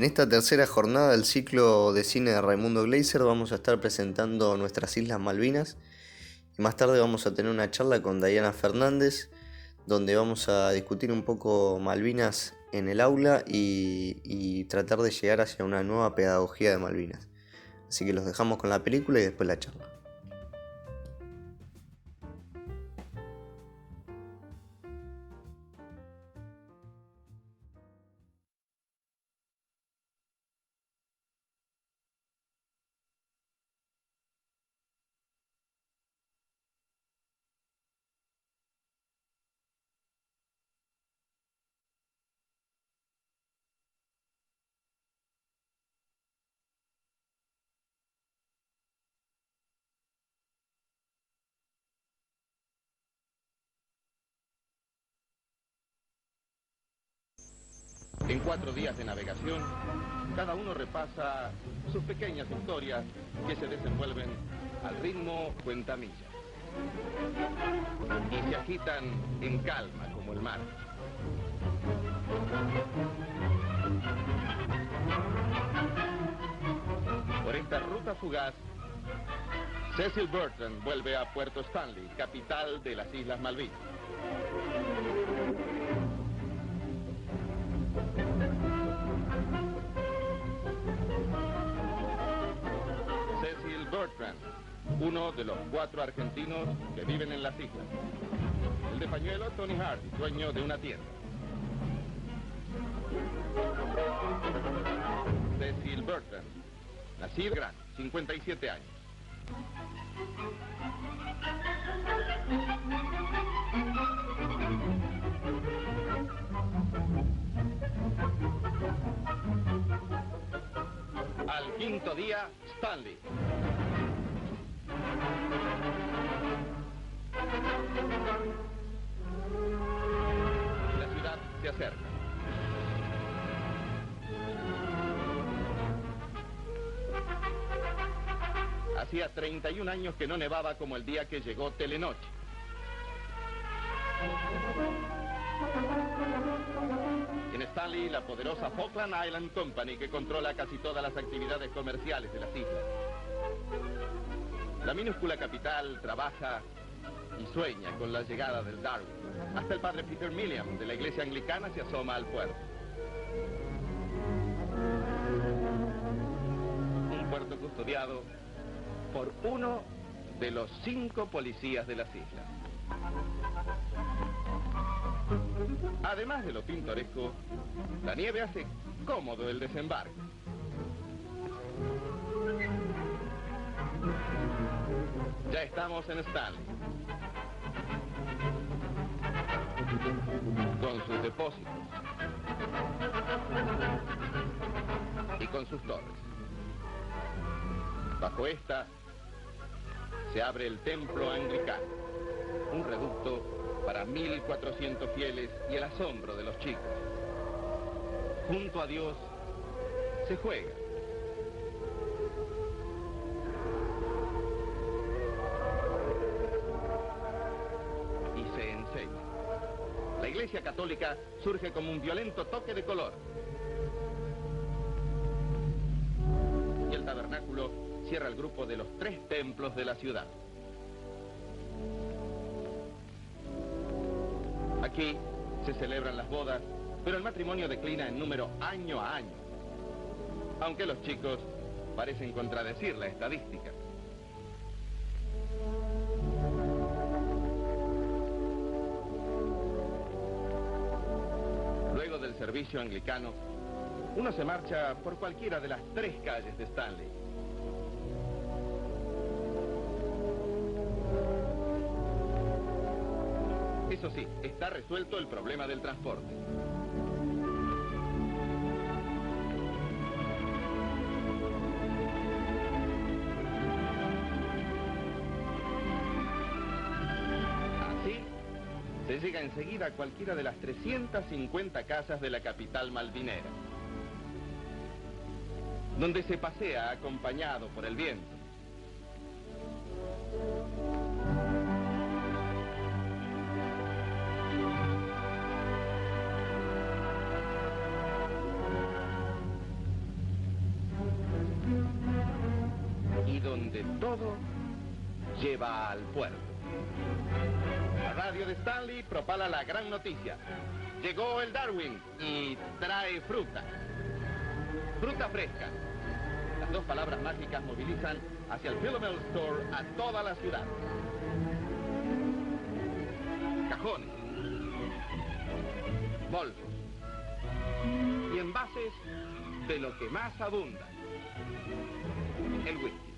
En esta tercera jornada del ciclo de cine de Raimundo Gleiser vamos a estar presentando nuestras Islas Malvinas y más tarde vamos a tener una charla con Diana Fernández donde vamos a discutir un poco Malvinas en el aula y tratar de llegar hacia una nueva pedagogía de Malvinas. Así que los dejamos con la película y después la charla. En 4 días de navegación, cada uno repasa sus pequeñas historias que se desenvuelven al ritmo cuentamillas y se agitan en calma como el mar. Por esta ruta fugaz, Cecil Burton vuelve a Puerto Stanley, capital de las Islas Malvinas. Cecil Bertrand, uno de los 4 argentinos que viven en las islas. El de pañuelo, Tony Hardy, dueño de una tienda. Cecil Bertrand, nacido grande, 57 años. Al 5.º día, Stanley. La ciudad se acerca. Hacía 31 años que no nevaba como el día que llegó Telenoche. En Stanley, la poderosa Falkland Island Company que controla casi todas las actividades comerciales de las islas. La minúscula capital trabaja y sueña con la llegada del Darwin. Hasta el padre Peter Milliam de la iglesia anglicana se asoma al puerto. Un puerto custodiado por uno de los 5 policías de las islas. Además de lo pintoresco, la nieve hace cómodo el desembarque. Ya estamos en Stanley, con sus depósitos y con sus torres. Bajo esta se abre el templo anglicano, un reducto para 1.400 fieles y el asombro de los chicos. Junto a Dios se juega. Y se enseña. La Iglesia Católica surge como un violento toque de color. Y el tabernáculo cierra el grupo de los 3 templos de la ciudad. Aquí se celebran las bodas, pero el matrimonio declina en número año a año, aunque los chicos parecen contradecir la estadística. Luego del servicio anglicano, uno se marcha por cualquiera de las 3 calles de Stanley. Eso sí, está resuelto el problema del transporte. Así, se llega enseguida a cualquiera de las 350 casas de la capital malvinera, donde se pasea acompañado por el viento. todo lleva al puerto. La radio de Stanley propala la gran noticia. Llegó el Darwin y trae fruta. Fruta fresca. Las dos palabras mágicas movilizan hacia el Philomel Store a toda la ciudad. Cajones, bolsos y envases de lo que más abunda, el whisky.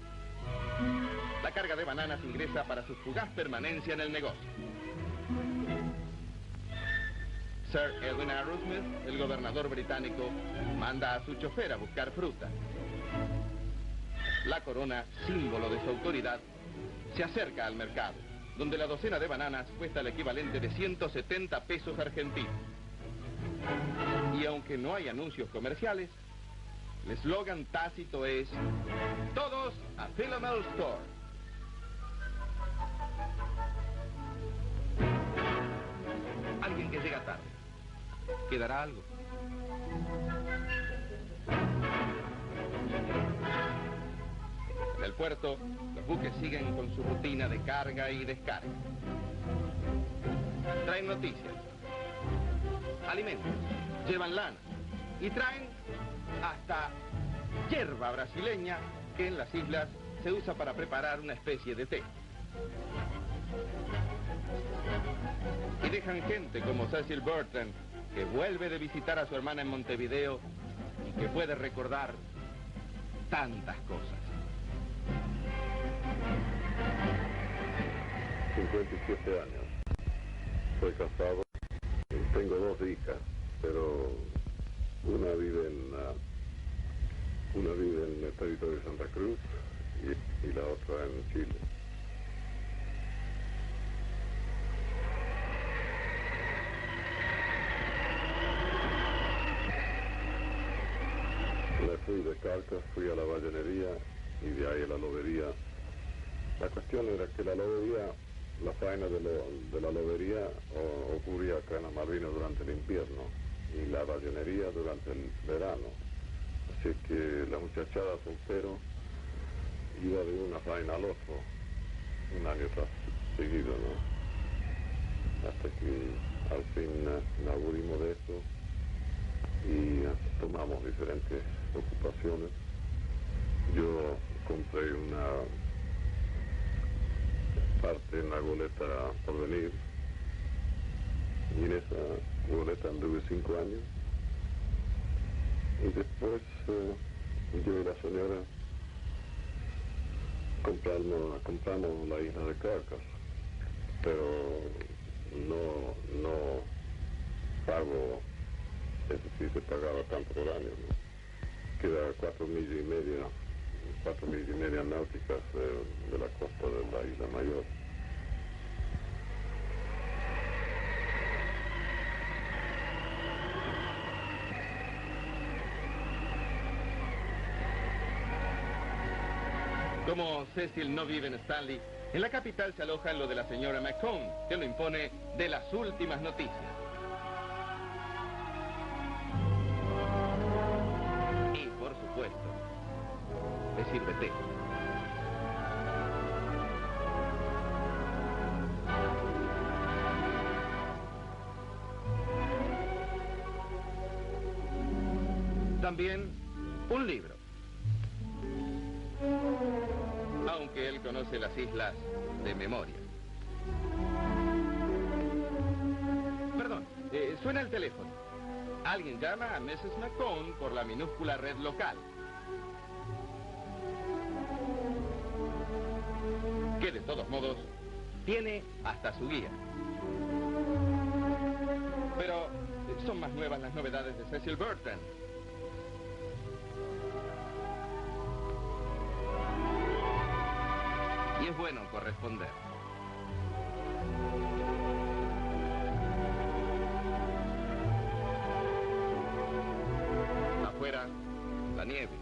La carga de bananas ingresa para su fugaz permanencia en el negocio. Sir Edwin Arrowsmith, el gobernador británico, manda a su chofer a buscar fruta. La corona, símbolo de su autoridad, se acerca al mercado, donde la docena de bananas cuesta el equivalente de 170 pesos argentinos. Y aunque no hay anuncios comerciales, el eslogan tácito es: todos a Philomel Store. Alguien que llega tarde. ¿Quedará algo? En el puerto, los buques siguen con su rutina de carga y descarga. Traen noticias, alimentos, llevan lana y traen hasta hierba brasileña que en las islas se usa para preparar una especie de té. Y dejan gente como Cecil Burton, que vuelve de visitar a su hermana en Montevideo y que puede recordar tantas cosas. 57 años. Soy casado. Tengo 2 hijas, pero una vive en el territorio de Santa Cruz y la otra en Chile. Me fui de Carcas, fui a la ballenería y de ahí a la lobería. La cuestión era que la lobería, la faena de la lobería ocurría acá en las Malvinas durante el invierno y la ballenería durante el verano. Así que la muchachada soltero iba de una faena al otro, un año seguido, ¿no? Hasta que al fin nos aburrimos de eso y tomamos diferentes ocupaciones. Yo compré una parte en la goleta Porvenir y en esa goleta anduve 5 años y después yo y la señora compramos la isla de Caracas, pero no pago, es decir, se pagaba tanto por año, ¿no? Queda 4 millas y media náuticas de la costa de la Isla Mayor. Como Cecil no vive en Stanley, en la capital se aloja en lo de la señora McCone, que lo impone de las últimas noticias. Y, por supuesto, le sirve té. También un libro. Aunque él conoce las islas de memoria. Perdón, suena el teléfono. Alguien llama a Mrs. McCone por la minúscula red local. Que de todos modos tiene hasta su guía. Pero son más nuevas las novedades de Cecil Burton. Y es bueno corresponder. Afuera, la nieve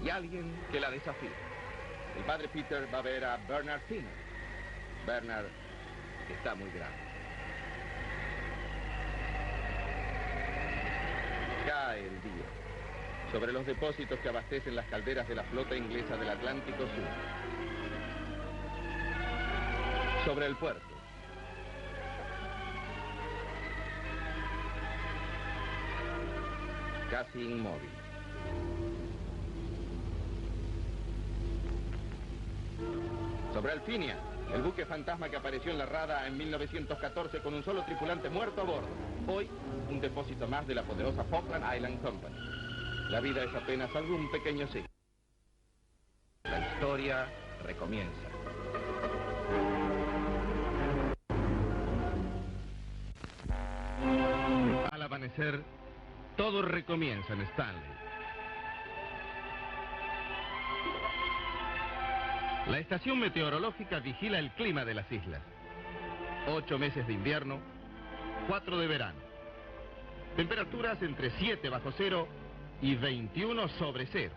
y alguien que la desafía. El padre Peter va a ver a Bernard Tinner. Bernard está muy grande. Cae el día. sobre los depósitos que abastecen las calderas de la flota inglesa del Atlántico Sur, sobre el puerto, casi inmóvil. Sobre Alfinia, el buque fantasma que apareció en la Rada en 1914 con un solo tripulante muerto a bordo. Hoy, un depósito más de la poderosa Falkland Island Company. La vida es apenas algún pequeño ciclo. La historia recomienza. Al amanecer, todo recomienza en Stanley. La estación meteorológica vigila el clima de las islas. 8 meses de invierno, 4 de verano. Temperaturas entre 7 bajo cero y 21 sobre cero.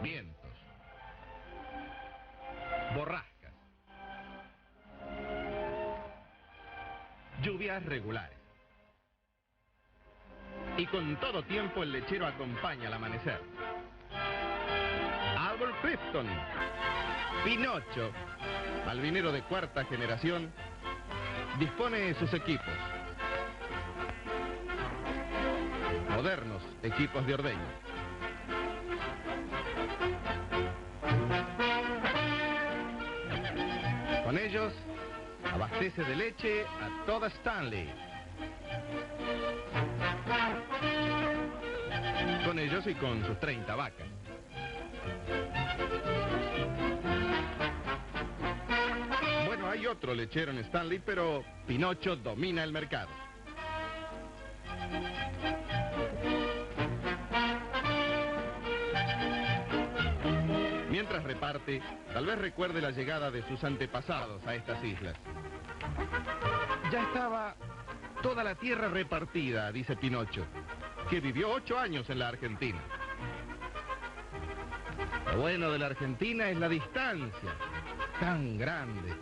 Vientos. Borrascas. Lluvias regulares. Y con todo tiempo el lechero acompaña al amanecer. Albert Clifton, Pinocho, malvinero de cuarta generación, dispone sus equipos. Modernos equipos de ordeño. Con ellos abastece de leche a toda Stanley. Con ellos y con sus 30 vacas. Bueno, hay otro lechero en Stanley, pero Pinocho domina el mercado. Mientras reparte, tal vez recuerde la llegada de sus antepasados a estas islas. Ya estaba toda la tierra repartida, dice Pinocho, que vivió 8 años en la Argentina. Lo bueno de la Argentina es la distancia, tan grande.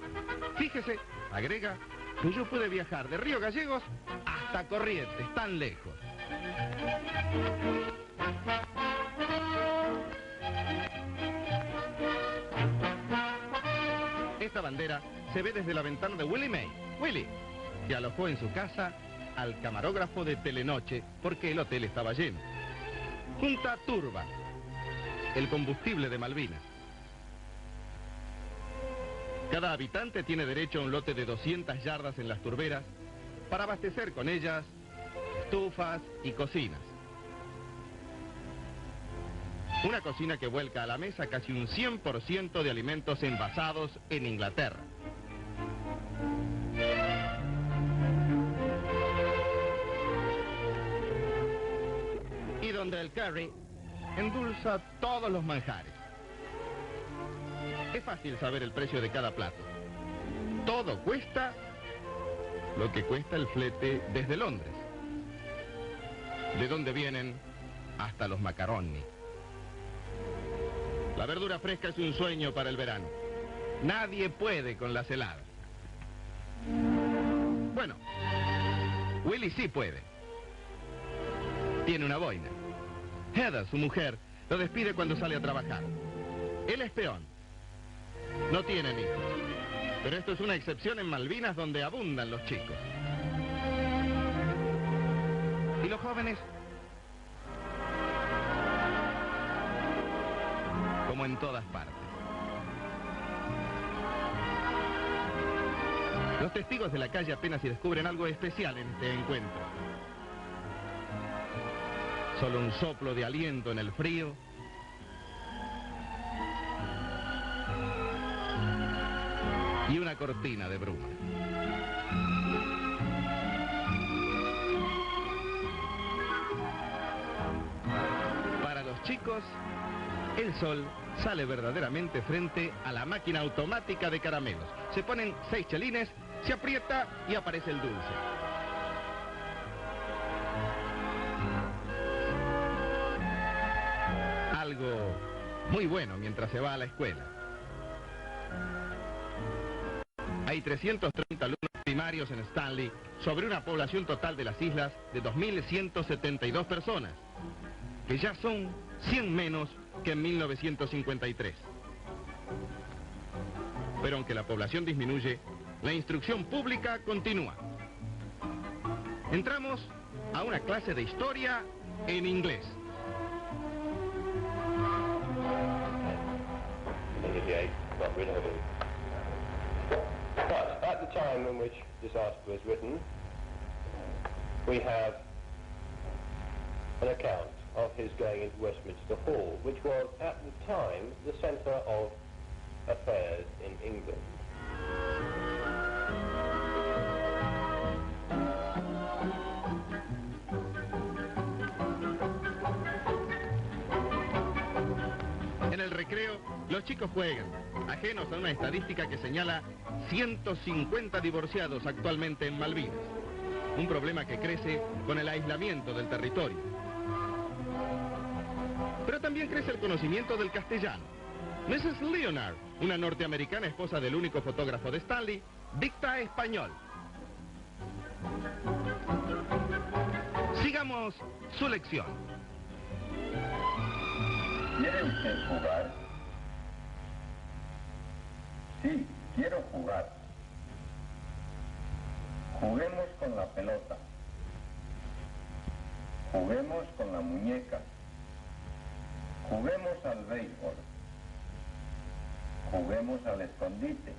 Fíjese, agrega, que yo pude viajar de Río Gallegos hasta Corrientes, tan lejos. Esta bandera se ve desde la ventana de Willie May. Willie, que alojó en su casa al camarógrafo de Telenoche porque el hotel estaba lleno. Junta Turba, el combustible de Malvinas. Cada habitante tiene derecho a un lote de 200 yardas en las turberas para abastecer con ellas estufas y cocinas. Una cocina que vuelca a la mesa casi un 100% de alimentos envasados en Inglaterra. Y donde el curry endulza todos los manjares. Es fácil saber el precio de cada plato. Todo cuesta lo que cuesta el flete desde Londres. De donde vienen hasta los macaroni. La verdura fresca es un sueño para el verano. Nadie puede con las heladas. Bueno, Willie sí puede. Tiene una boina. Heather, su mujer, lo despide cuando sale a trabajar. Él es peón. No tienen hijos. Pero esto es una excepción en Malvinas donde abundan los chicos. ¿Y los jóvenes? Como en todas partes. Los testigos de la calle apenas si descubren algo especial en este encuentro. Solo un soplo de aliento en el frío. Y una cortina de bruma. Para los chicos, el sol sale verdaderamente frente a la máquina automática de caramelos. Se ponen 6 chelines, se aprieta y aparece el dulce. Algo muy bueno mientras se va a la escuela. Hay 330 alumnos primarios en Stanley sobre una población total de las islas de 2.172 personas, que ya son 100 menos que en 1953. Pero aunque la población disminuye, la instrucción pública continúa. Entramos a una clase de historia en inglés. But at the time in which this article is written, we have an account of his going into Westminster Hall, which was at the time the centre of affairs in England. En el recreo, los chicos juegan, ajenos a una estadística que señala 150 divorciados actualmente en Malvinas, un problema que crece con el aislamiento del territorio. Pero también crece el conocimiento del castellano. Mrs. Leonard, una norteamericana esposa del único fotógrafo de Stanley, dicta español. Sigamos su lección. ¿Quiere usted jugar? Sí, quiero jugar. Juguemos con la pelota. Juguemos con la muñeca. Juguemos al béisbol. Juguemos al escondite.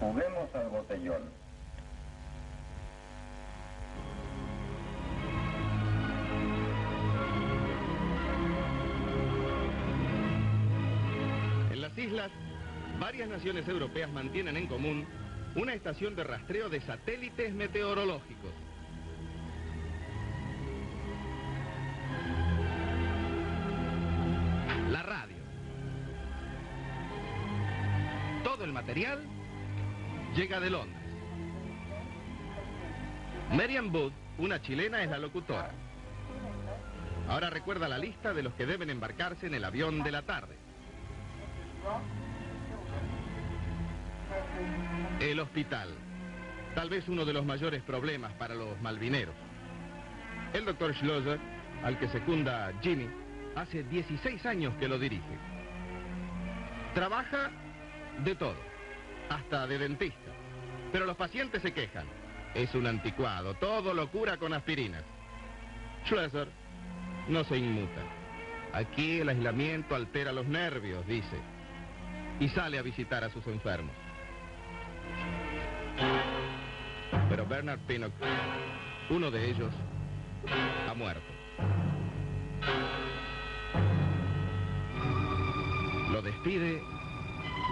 Juguemos al botellón. En las islas, varias naciones europeas mantienen en común una estación de rastreo de satélites meteorológicos. La radio. Todo el material llega de Londres. Marian Booth, una chilena, es la locutora. Ahora recuerda la lista de los que deben embarcarse en el avión de la tarde. El hospital, tal vez uno de los mayores problemas para los malvineros. El doctor Schlosser, al que secunda Jimmy, hace 16 años que lo dirige. Trabaja de todo, hasta de dentista. Pero los pacientes se quejan. Es un anticuado, todo lo cura con aspirinas. Schlosser no se inmuta. Aquí el aislamiento altera los nervios, dice, y sale a visitar a sus enfermos. Pero Bernard Pinnock, uno de ellos, ha muerto. Lo despide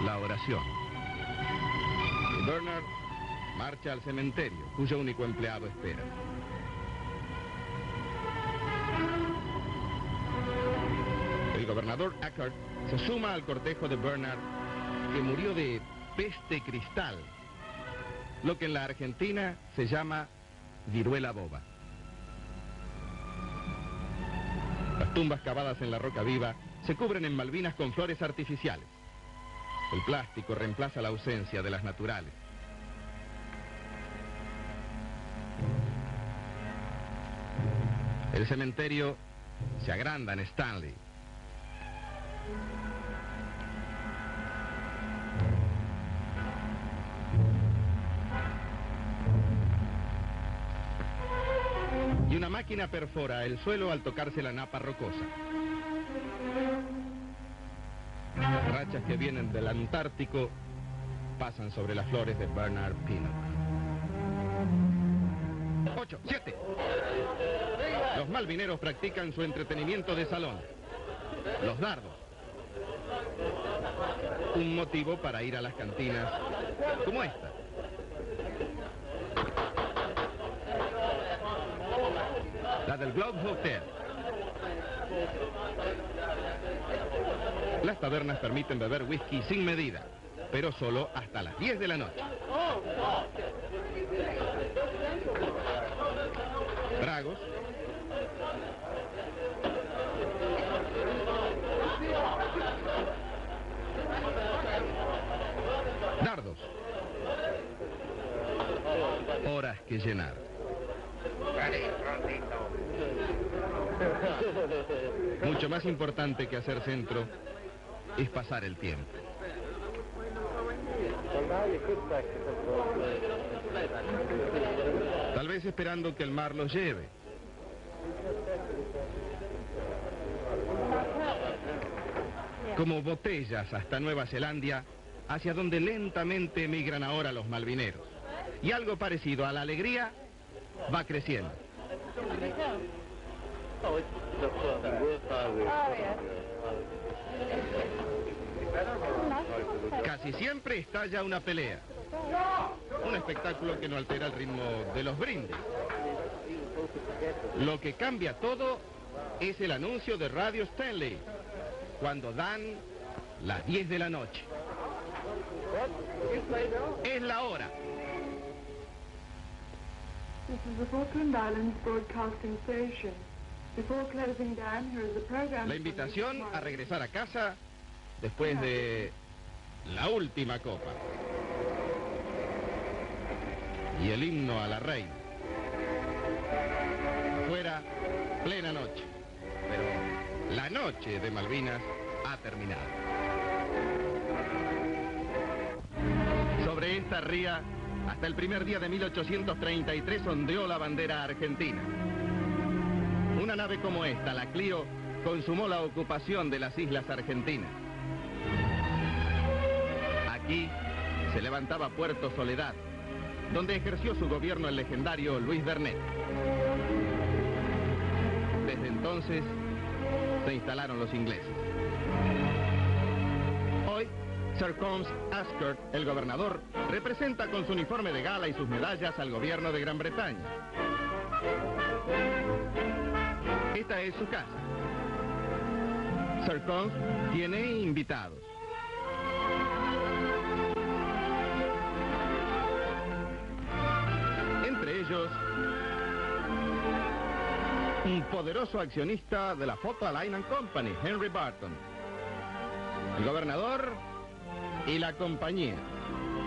la oración. Y Bernard marcha al cementerio, cuyo único empleado espera. El gobernador Eckert se suma al cortejo de Bernard, que murió de peste cristal, lo que en la Argentina se llama viruela boba. Las tumbas cavadas en la roca viva se cubren en Malvinas con flores artificiales. El plástico reemplaza la ausencia de las naturales. El cementerio se agranda en Stanley. Y una máquina perfora el suelo al tocarse la napa rocosa. Rachas que vienen del Antártico pasan sobre las flores de Bernard Pinnock. 8, 7. Los malvineros practican su entretenimiento de salón. Los dardos. Un motivo para ir a las cantinas como esta. La del Globe Hotel. Las tabernas permiten beber whisky sin medida, pero solo hasta las 10 de la noche. Tragos. Dardos. que llenar. Mucho más importante que hacer centro es pasar el tiempo. Tal vez esperando que el mar los lleve. Como botellas hasta Nueva Zelanda, hacia donde lentamente emigran ahora los malvineros. Y algo parecido a la alegría va creciendo. Casi siempre estalla una pelea. Un espectáculo que no altera el ritmo de los brindis. Lo que cambia todo es el anuncio de Radio Stanley, cuando dan las 10 de la noche. Es la hora. This is the Falkland Islands Broadcasting Station. Before closing down, here is the program. La invitación a regresar a casa después de la última copa. Y el himno a la reina. Fuera, plena noche. Pero la noche de Malvinas ha terminado. Sobre esta ría, hasta el primer día de 1833 ondeó la bandera argentina. Una nave como esta, la Clio, consumó la ocupación de las islas argentinas. Aquí se levantaba Puerto Soledad, donde ejerció su gobierno el legendario Luis Bernet. Desde entonces se instalaron los ingleses. Hoy, Sir Combs Ascot, el gobernador, representa con su uniforme de gala y sus medallas al gobierno de Gran Bretaña. Esta es su casa. Sir Combs tiene invitados. Entre ellos, un poderoso accionista de la Photo Line and Company, Henry Barton. El gobernador y la compañía,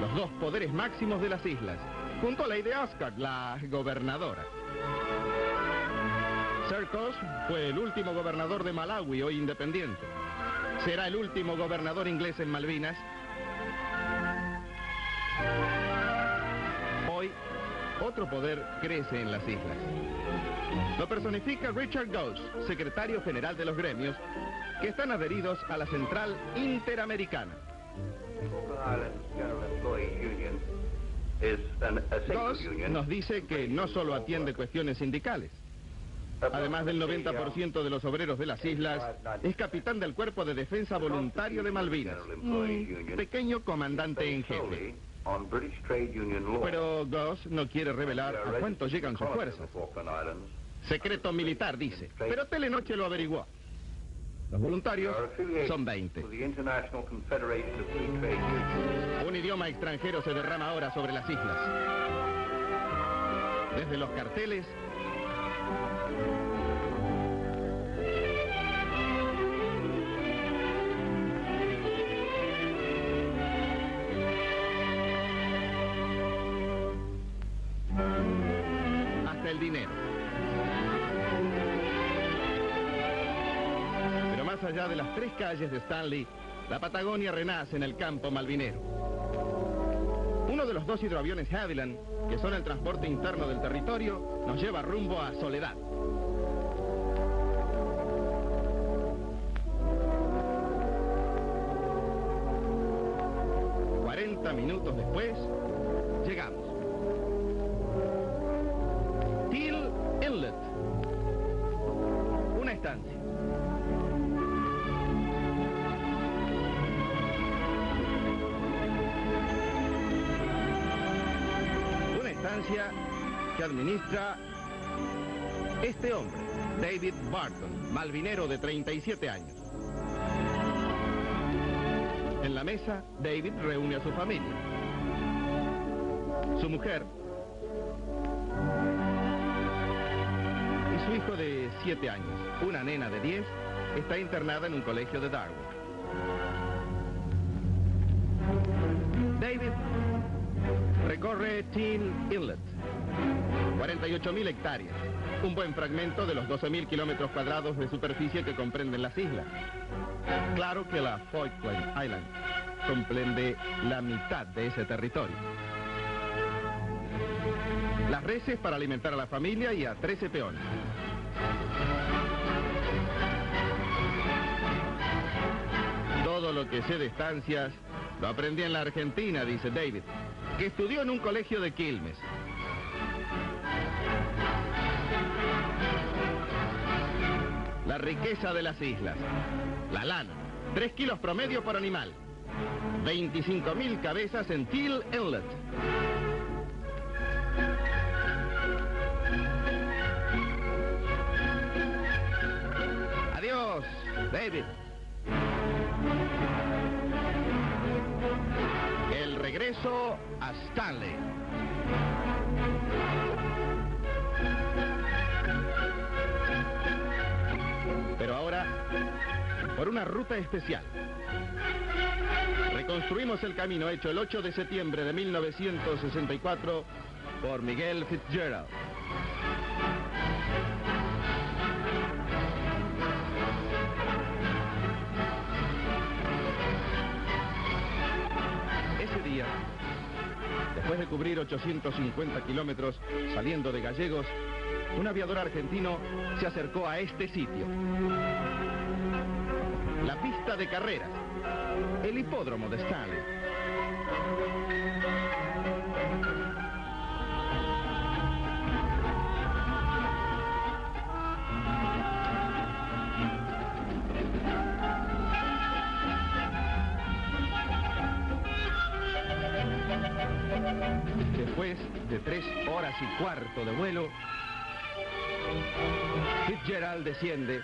los dos poderes máximos de las islas, junto a Lady Ascot, la gobernadora. Sir Combs fue el último gobernador de Malawi, hoy independiente. Será el último gobernador inglés en Malvinas. Hoy, otro poder crece en las islas. Lo personifica Richard Goss, secretario general de los gremios, que están adheridos a la Central Interamericana. Goss nos dice que no solo atiende cuestiones sindicales. Además del 90% de los obreros de las islas, es capitán del Cuerpo de Defensa Voluntario de Malvinas. Pequeño comandante en jefe. Pero Goss no quiere revelar a cuánto llegan sus fuerzas. Secreto militar, dice. Pero Telenoche lo averiguó. Los voluntarios son 20. Un idioma extranjero se derrama ahora sobre las islas. Desde los carteles hasta el dinero. Pero más allá de las 3 calles de Stanley, la Patagonia renace en el campo malvinero. Uno de los 2 hidroaviones Havilland, que son el transporte interno del territorio, nos lleva rumbo a Soledad. Minutos después, llegamos. Till Inlet, una estancia. Una estancia que administra este hombre, David Barton, malvinero de 37 años. En la mesa, David reúne a su familia. Su mujer y su hijo de 7 años. Una nena de 10 está internada en un colegio de Darwin. David recorre Till Inlet. 48.000 hectáreas, un buen fragmento de los 12.000 kilómetros cuadrados de superficie que comprenden las islas. Claro que la Falkland Island comprende la mitad de ese territorio. Las reses para alimentar a la familia y a 13 peones. Todo lo que sé de estancias lo aprendí en la Argentina, dice David, que estudió en un colegio de Quilmes. La riqueza de las islas. La lana, 3 kilos promedio por animal. 25.000 cabezas en Teal Inlet. Adiós, David. El regreso a Stanley. Pero ahora, por una ruta especial. Reconstruimos el camino hecho el 8 de septiembre de 1964 por Miguel Fitzgerald. Ese día, después de cubrir 850 kilómetros saliendo de Gallegos, un aviador argentino se acercó a este sitio. La pista de carreras, el hipódromo de Stanley. Después de 3 horas y cuarto de vuelo, Fitzgerald desciende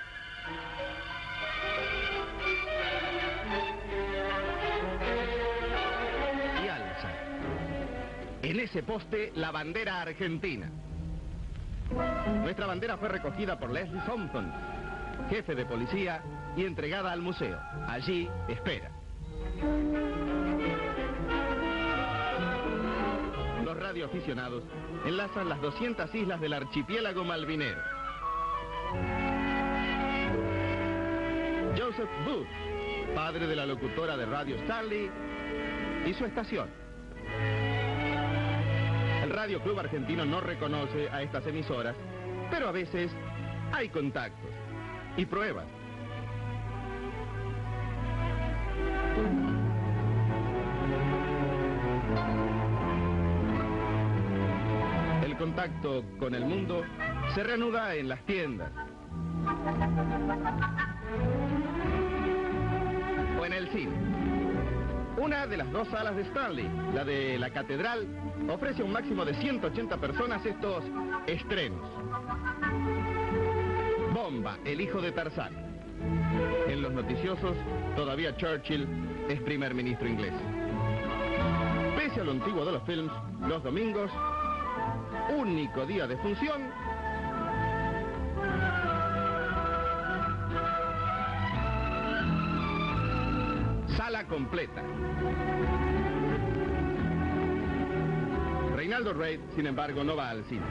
y alza en ese poste la bandera argentina. Nuestra bandera fue recogida por Leslie Thompson, jefe de policía, y entregada al museo. Allí espera. Los radioaficionados enlazan las 200 islas del archipiélago malvinero. Joseph Booth, padre de la locutora de Radio Stanley, y su estación. El Radio Club Argentino no reconoce a estas emisoras, pero a veces hay contactos y pruebas. El contacto con el mundo se reanuda en las tiendas o en el cine. Una de las 2 salas de Stanley, la de la Catedral, ofrece a un máximo de 180 personas estos estrenos. Bomba, el hijo de Tarzán. En los noticiosos, todavía Churchill es primer ministro inglés. Pese a lo antiguo de los films, los domingos, único día de función, sala completa. Reinaldo Reid, sin embargo, no va al cine.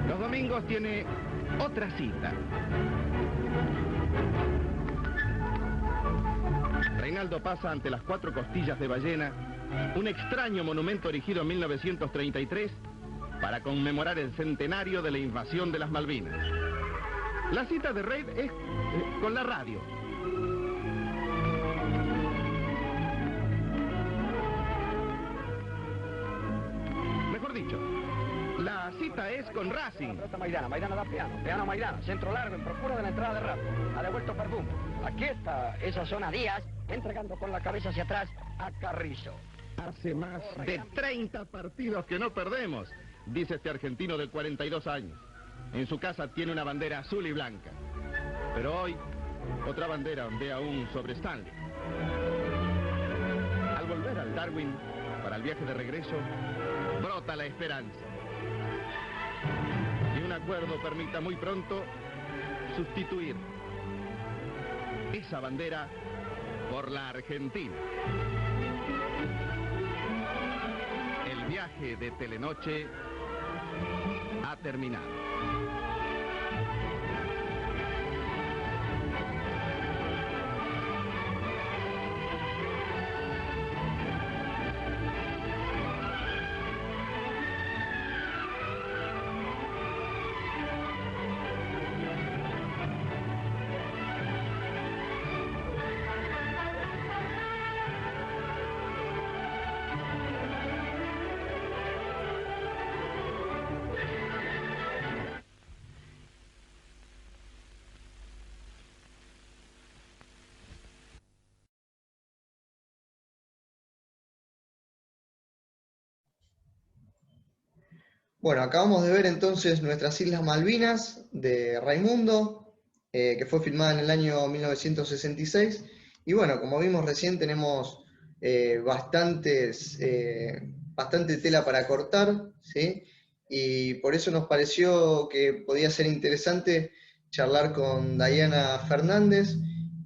Los domingos tiene otra cita. Reinaldo pasa ante las 4 costillas de ballena, un extraño monumento erigido en 1933 para conmemorar el centenario de la invasión de las Malvinas. La cita de Reid es con la radio. Mejor dicho, la cita es con Racing. Maidana da piano Maidana, centro largo en procura de la entrada de Rato. Ha devuelto Perdumo. Aquí está esa zona Díaz, entregando con la cabeza hacia atrás a Carrizo. Hace más de 30 partidos que no perdemos, dice este argentino de 42 años. En su casa tiene una bandera azul y blanca. Pero hoy, otra bandera ondea aún sobre Stanley. Al volver al Darwin, para el viaje de regreso, brota la esperanza. Y un acuerdo permita muy pronto sustituir esa bandera por la Argentina. viaje de Telenoche ha terminado. Bueno, acabamos de ver entonces Nuestras Islas Malvinas de Raimundo, que fue filmada en el año 1966. Y bueno, como vimos recién, tenemos bastante tela para cortar, ¿sí? Y por eso nos pareció que podía ser interesante charlar con Dayana Fernández,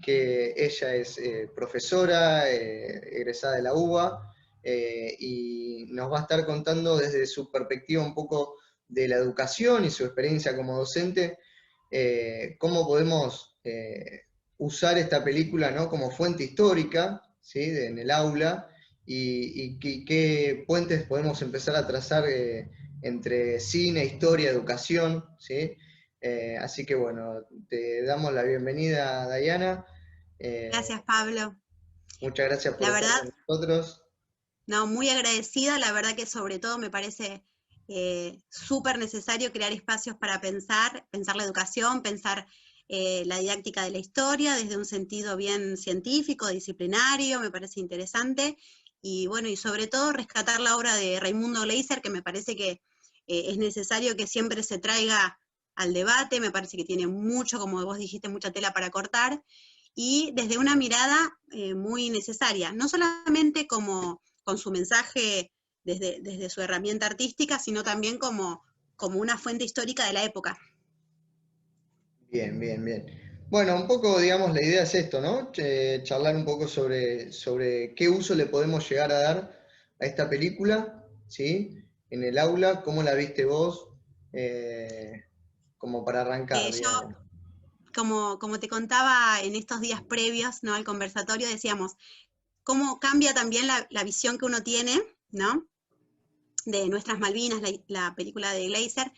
que ella es profesora, egresada de la UBA, y nos va a estar contando desde su perspectiva un poco de la educación y su experiencia como docente, cómo podemos usar esta película, ¿no?, como fuente histórica, ¿sí?, en el aula, y qué puentes podemos empezar a trazar entre cine, historia, educación, ¿sí? Así que bueno, te damos la bienvenida, Dayana. Gracias, Pablo. Muchas gracias por La estar verdad, con nosotros. no, muy agradecida. La verdad que sobre todo me parece súper necesario crear espacios para pensar la educación, pensar la didáctica de la historia desde un sentido bien científico, disciplinario, me parece interesante. Y bueno, y sobre todo rescatar la obra de Raimundo Gleiser, que me parece que es necesario que siempre se traiga al debate, me parece que tiene mucho, como vos dijiste, mucha tela para cortar, y desde una mirada muy necesaria, no solamente como con su mensaje desde su herramienta artística, sino también como una fuente histórica de la época. Bien, bien, bien. Bueno, un poco, digamos, la idea es esto, ¿no? Charlar un poco sobre qué uso le podemos llegar a dar a esta película, ¿sí? En el aula, ¿cómo la viste vos? Como para arrancar, Yo, digamos. como te contaba en estos días previos, ¿no?, al conversatorio, decíamos, cómo cambia también la visión que uno tiene, ¿no?, de Nuestras Malvinas, la película de Gleiser,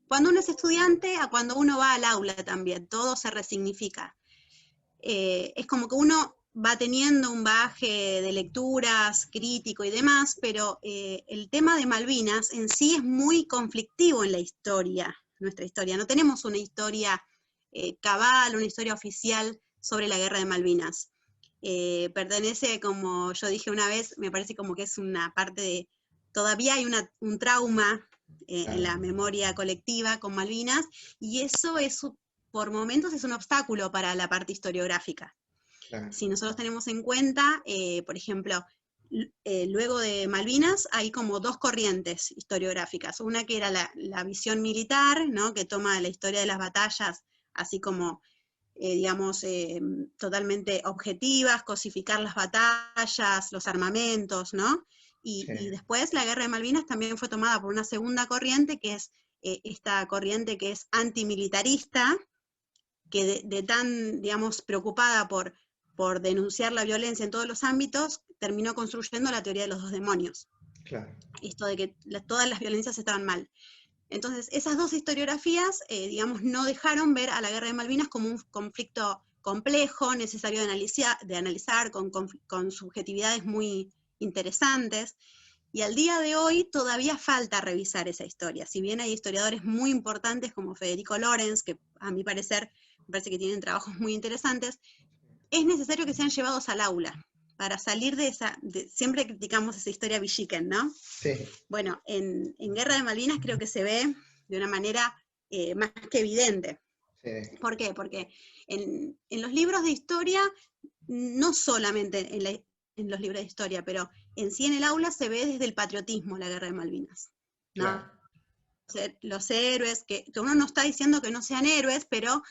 cuando uno es estudiante a cuando uno va al aula también, todo se resignifica. Es como que uno va teniendo un bagaje de lecturas, crítico y demás, pero el tema de Malvinas en sí es muy conflictivo en la historia, nuestra historia. No tenemos una historia cabal, una historia oficial sobre la guerra de Malvinas. Pertenece, como yo dije una vez, me parece como que es una parte de, todavía hay un trauma en la memoria colectiva con Malvinas, y eso es, por momentos es un obstáculo para la parte historiográfica. Claro. Si nosotros tenemos en cuenta, por ejemplo, luego de Malvinas hay como dos corrientes historiográficas, una que era la visión militar, ¿no?, que toma la historia de las batallas así como digamos, totalmente objetivas, cosificar las batallas, los armamentos, ¿no? Y después la guerra de Malvinas también fue tomada por una segunda corriente, que es esta corriente que es antimilitarista, que de tan, digamos, preocupada por denunciar la violencia en todos los ámbitos, terminó construyendo la teoría de los dos demonios. Claro. Esto de que todas las violencias estaban mal. Entonces, esas dos historiografías, digamos, no dejaron ver a la guerra de Malvinas como un conflicto complejo, necesario de analizar con subjetividades muy interesantes. Y al día de hoy todavía falta revisar esa historia. Si bien hay historiadores muy importantes como Federico Lorenz, que a mi parecer, me parece que tienen trabajos muy interesantes, es necesario que sean llevados al aula para salir de esa, siempre criticamos esa historia Villiquen, ¿no? Sí. Bueno, en Guerra de Malvinas creo que se ve de una manera más que evidente. Sí. ¿Por qué? Porque en los libros de historia, no solamente en los libros de historia, pero en sí en el aula se ve desde el patriotismo la Guerra de Malvinas, ¿no? Claro. Los héroes, que uno no está diciendo que no sean héroes, pero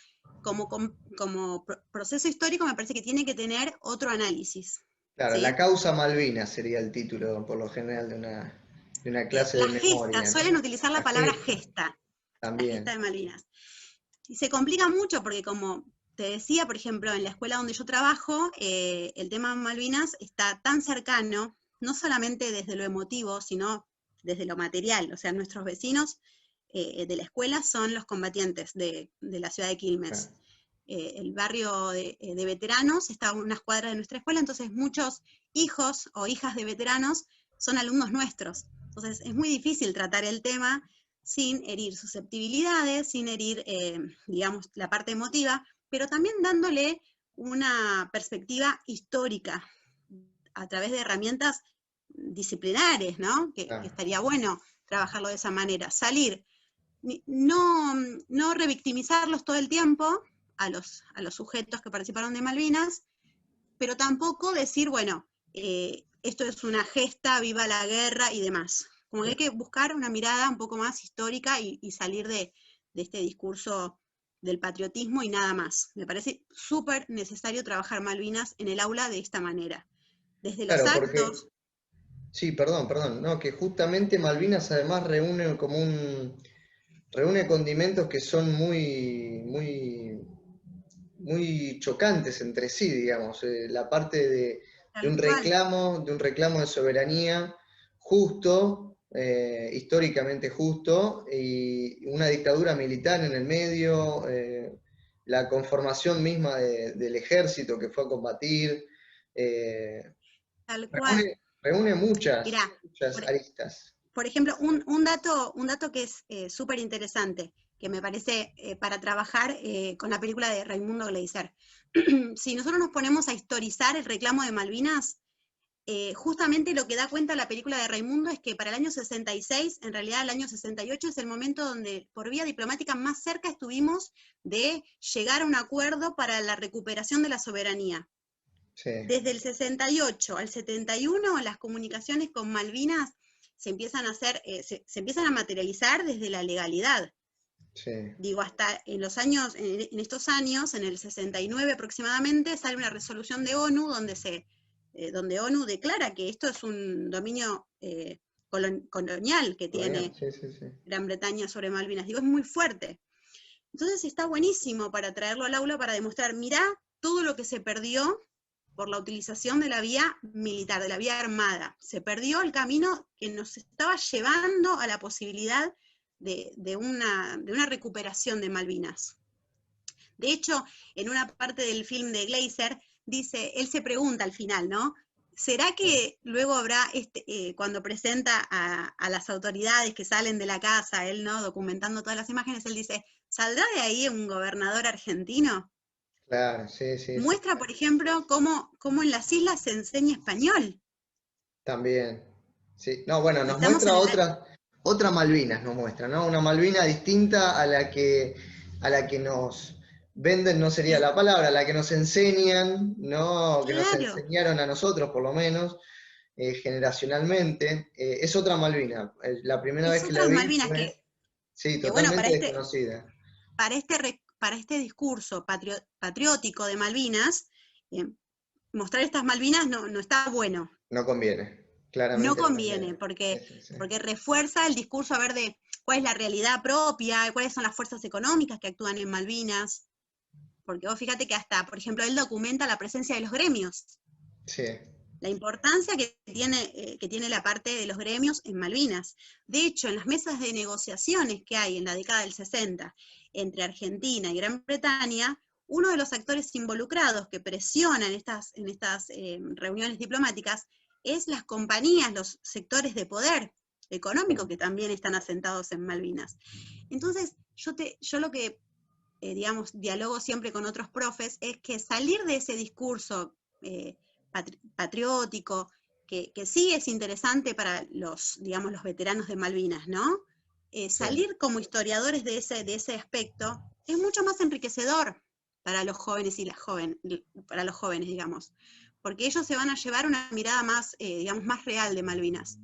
como proceso histórico me parece que tiene que tener otro análisis. Claro, ¿sí? La causa Malvinas sería el título, por lo general, de de una clase la de memoria, gesta, ¿no? suelen utilizar la palabra gesta, la También. gesta de Malvinas. Y se complica mucho porque, como te decía, por ejemplo, en la escuela donde yo trabajo, el tema Malvinas está tan cercano, no solamente desde lo emotivo, sino desde lo material. O sea, nuestros vecinos de la escuela son los combatientes de la ciudad de Quilmes. Claro. El barrio de veteranos está a unas cuadras de nuestra escuela, entonces muchos hijos o hijas de veteranos son alumnos nuestros. Entonces es muy difícil tratar el tema sin herir susceptibilidades, sin herir, digamos, la parte emotiva, pero también dándole una perspectiva histórica a través de herramientas disciplinares, ¿no? Que estaría bueno trabajarlo de esa manera. Salir, no revictimizarlos todo el tiempo a los sujetos que participaron de Malvinas, pero tampoco decir, bueno, esto es una gesta, viva la guerra y demás. Como que hay que buscar una mirada un poco más histórica y salir de este discurso del patriotismo y nada más. Me parece súper necesario trabajar Malvinas en el aula de esta manera. Desde los actos... Sí, perdón, no, que justamente Malvinas además reúne condimentos que son muy chocantes entre sí, digamos. La parte de un reclamo de soberanía justo, históricamente justo, y una dictadura militar en el medio, la conformación misma del ejército que fue a combatir. Tal cual. Reúne muchas aristas. Por ejemplo, un dato que es súper interesante, que me parece para trabajar con la película de Raimundo Gleiser. Si nosotros nos ponemos a historizar el reclamo de Malvinas, justamente lo que da cuenta la película de Raimundo es que para el año 66, en realidad el año 68 es el momento donde por vía diplomática más cerca estuvimos de llegar a un acuerdo para la recuperación de la soberanía. Sí. Desde el 68 al 71 las comunicaciones con Malvinas se empiezan a hacer, se empiezan a materializar desde la legalidad. Sí. Digo, hasta en los años, en estos años, en el 69 aproximadamente, sale una resolución de ONU donde ONU declara que esto es un dominio colonial que tiene Gran Bretaña sobre Malvinas. Digo, es muy fuerte. Entonces está buenísimo para traerlo al aula para demostrar, mirá todo lo que se perdió por la utilización de la vía militar, de la vía armada. Se perdió el camino que nos estaba llevando a la posibilidad de una recuperación de Malvinas. De hecho, en una parte del film de Gleiser, dice, él se pregunta al final, ¿no? ¿Será que luego habrá, cuando presenta a las autoridades que salen de la casa, él, ¿no? Documentando todas las imágenes, él dice, ¿saldrá de ahí un gobernador argentino? Claro, sí. Muestra, por ejemplo, cómo en las islas se enseña español. También, sí. No, bueno, nos muestra otra Malvinas, nos muestra, ¿no? Una Malvina distinta a la que nos venden, no sería la palabra, a la que nos enseñan, ¿no? Que nos enseñaron a nosotros, por lo menos, generacionalmente. Es otra Malvina. La primera vez que la vi Malvinas fue, sí, totalmente desconocida. Para este discurso patriótico de Malvinas, mostrar estas Malvinas no está bueno. No conviene, claramente. No conviene, porque refuerza el discurso a ver de cuál es la realidad propia, cuáles son las fuerzas económicas que actúan en Malvinas. Porque vos fíjate que hasta, por ejemplo, él documenta la presencia de los gremios. Sí. La importancia que tiene la parte de los gremios en Malvinas. De hecho, en las mesas de negociaciones que hay en la década del 60 entre Argentina y Gran Bretaña, uno de los actores involucrados que presionan en estas reuniones diplomáticas es las compañías, los sectores de poder económico que también están asentados en Malvinas. Entonces, yo lo que, digamos, dialogo siempre con otros profes es que salir de ese discurso patriótico, que sí es interesante para los veteranos de Malvinas, ¿no? Salir como historiadores de ese aspecto es mucho más enriquecedor para los jóvenes para los jóvenes, digamos, porque ellos se van a llevar una mirada más, más real de Malvinas.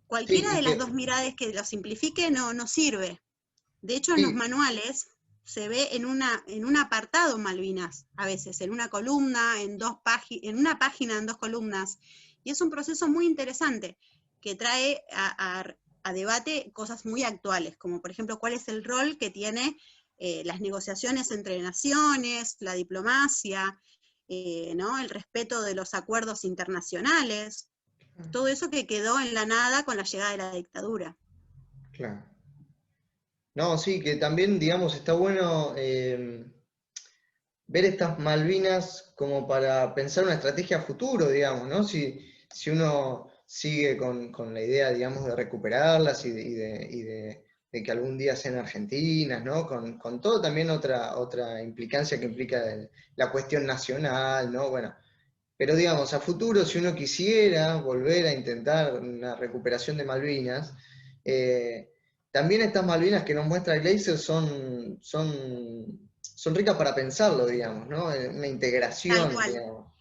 Cualquiera de las dos miradas que lo simplifique no sirve. De hecho, en los manuales se ve en un apartado Malvinas, a veces, en una columna, en una página, en dos columnas, y es un proceso muy interesante. que trae a debate cosas muy actuales, como por ejemplo cuál es el rol que tiene las negociaciones entre naciones, la diplomacia, ¿no? El respeto de los acuerdos internacionales, todo eso que quedó en la nada con la llegada de la dictadura. Claro. No, sí, que también, digamos, está bueno ver estas Malvinas como para pensar una estrategia a futuro, digamos, ¿no? Si uno sigue con la idea, digamos, de recuperarlas y de que algún día sean argentinas, ¿no? Con todo también otra implicancia que implica la cuestión nacional, ¿no? Bueno, pero digamos, a futuro, si uno quisiera volver a intentar una recuperación de Malvinas, también estas Malvinas que nos muestra Gleiser son ricas para pensarlo, digamos, ¿no? Una integración, digamos.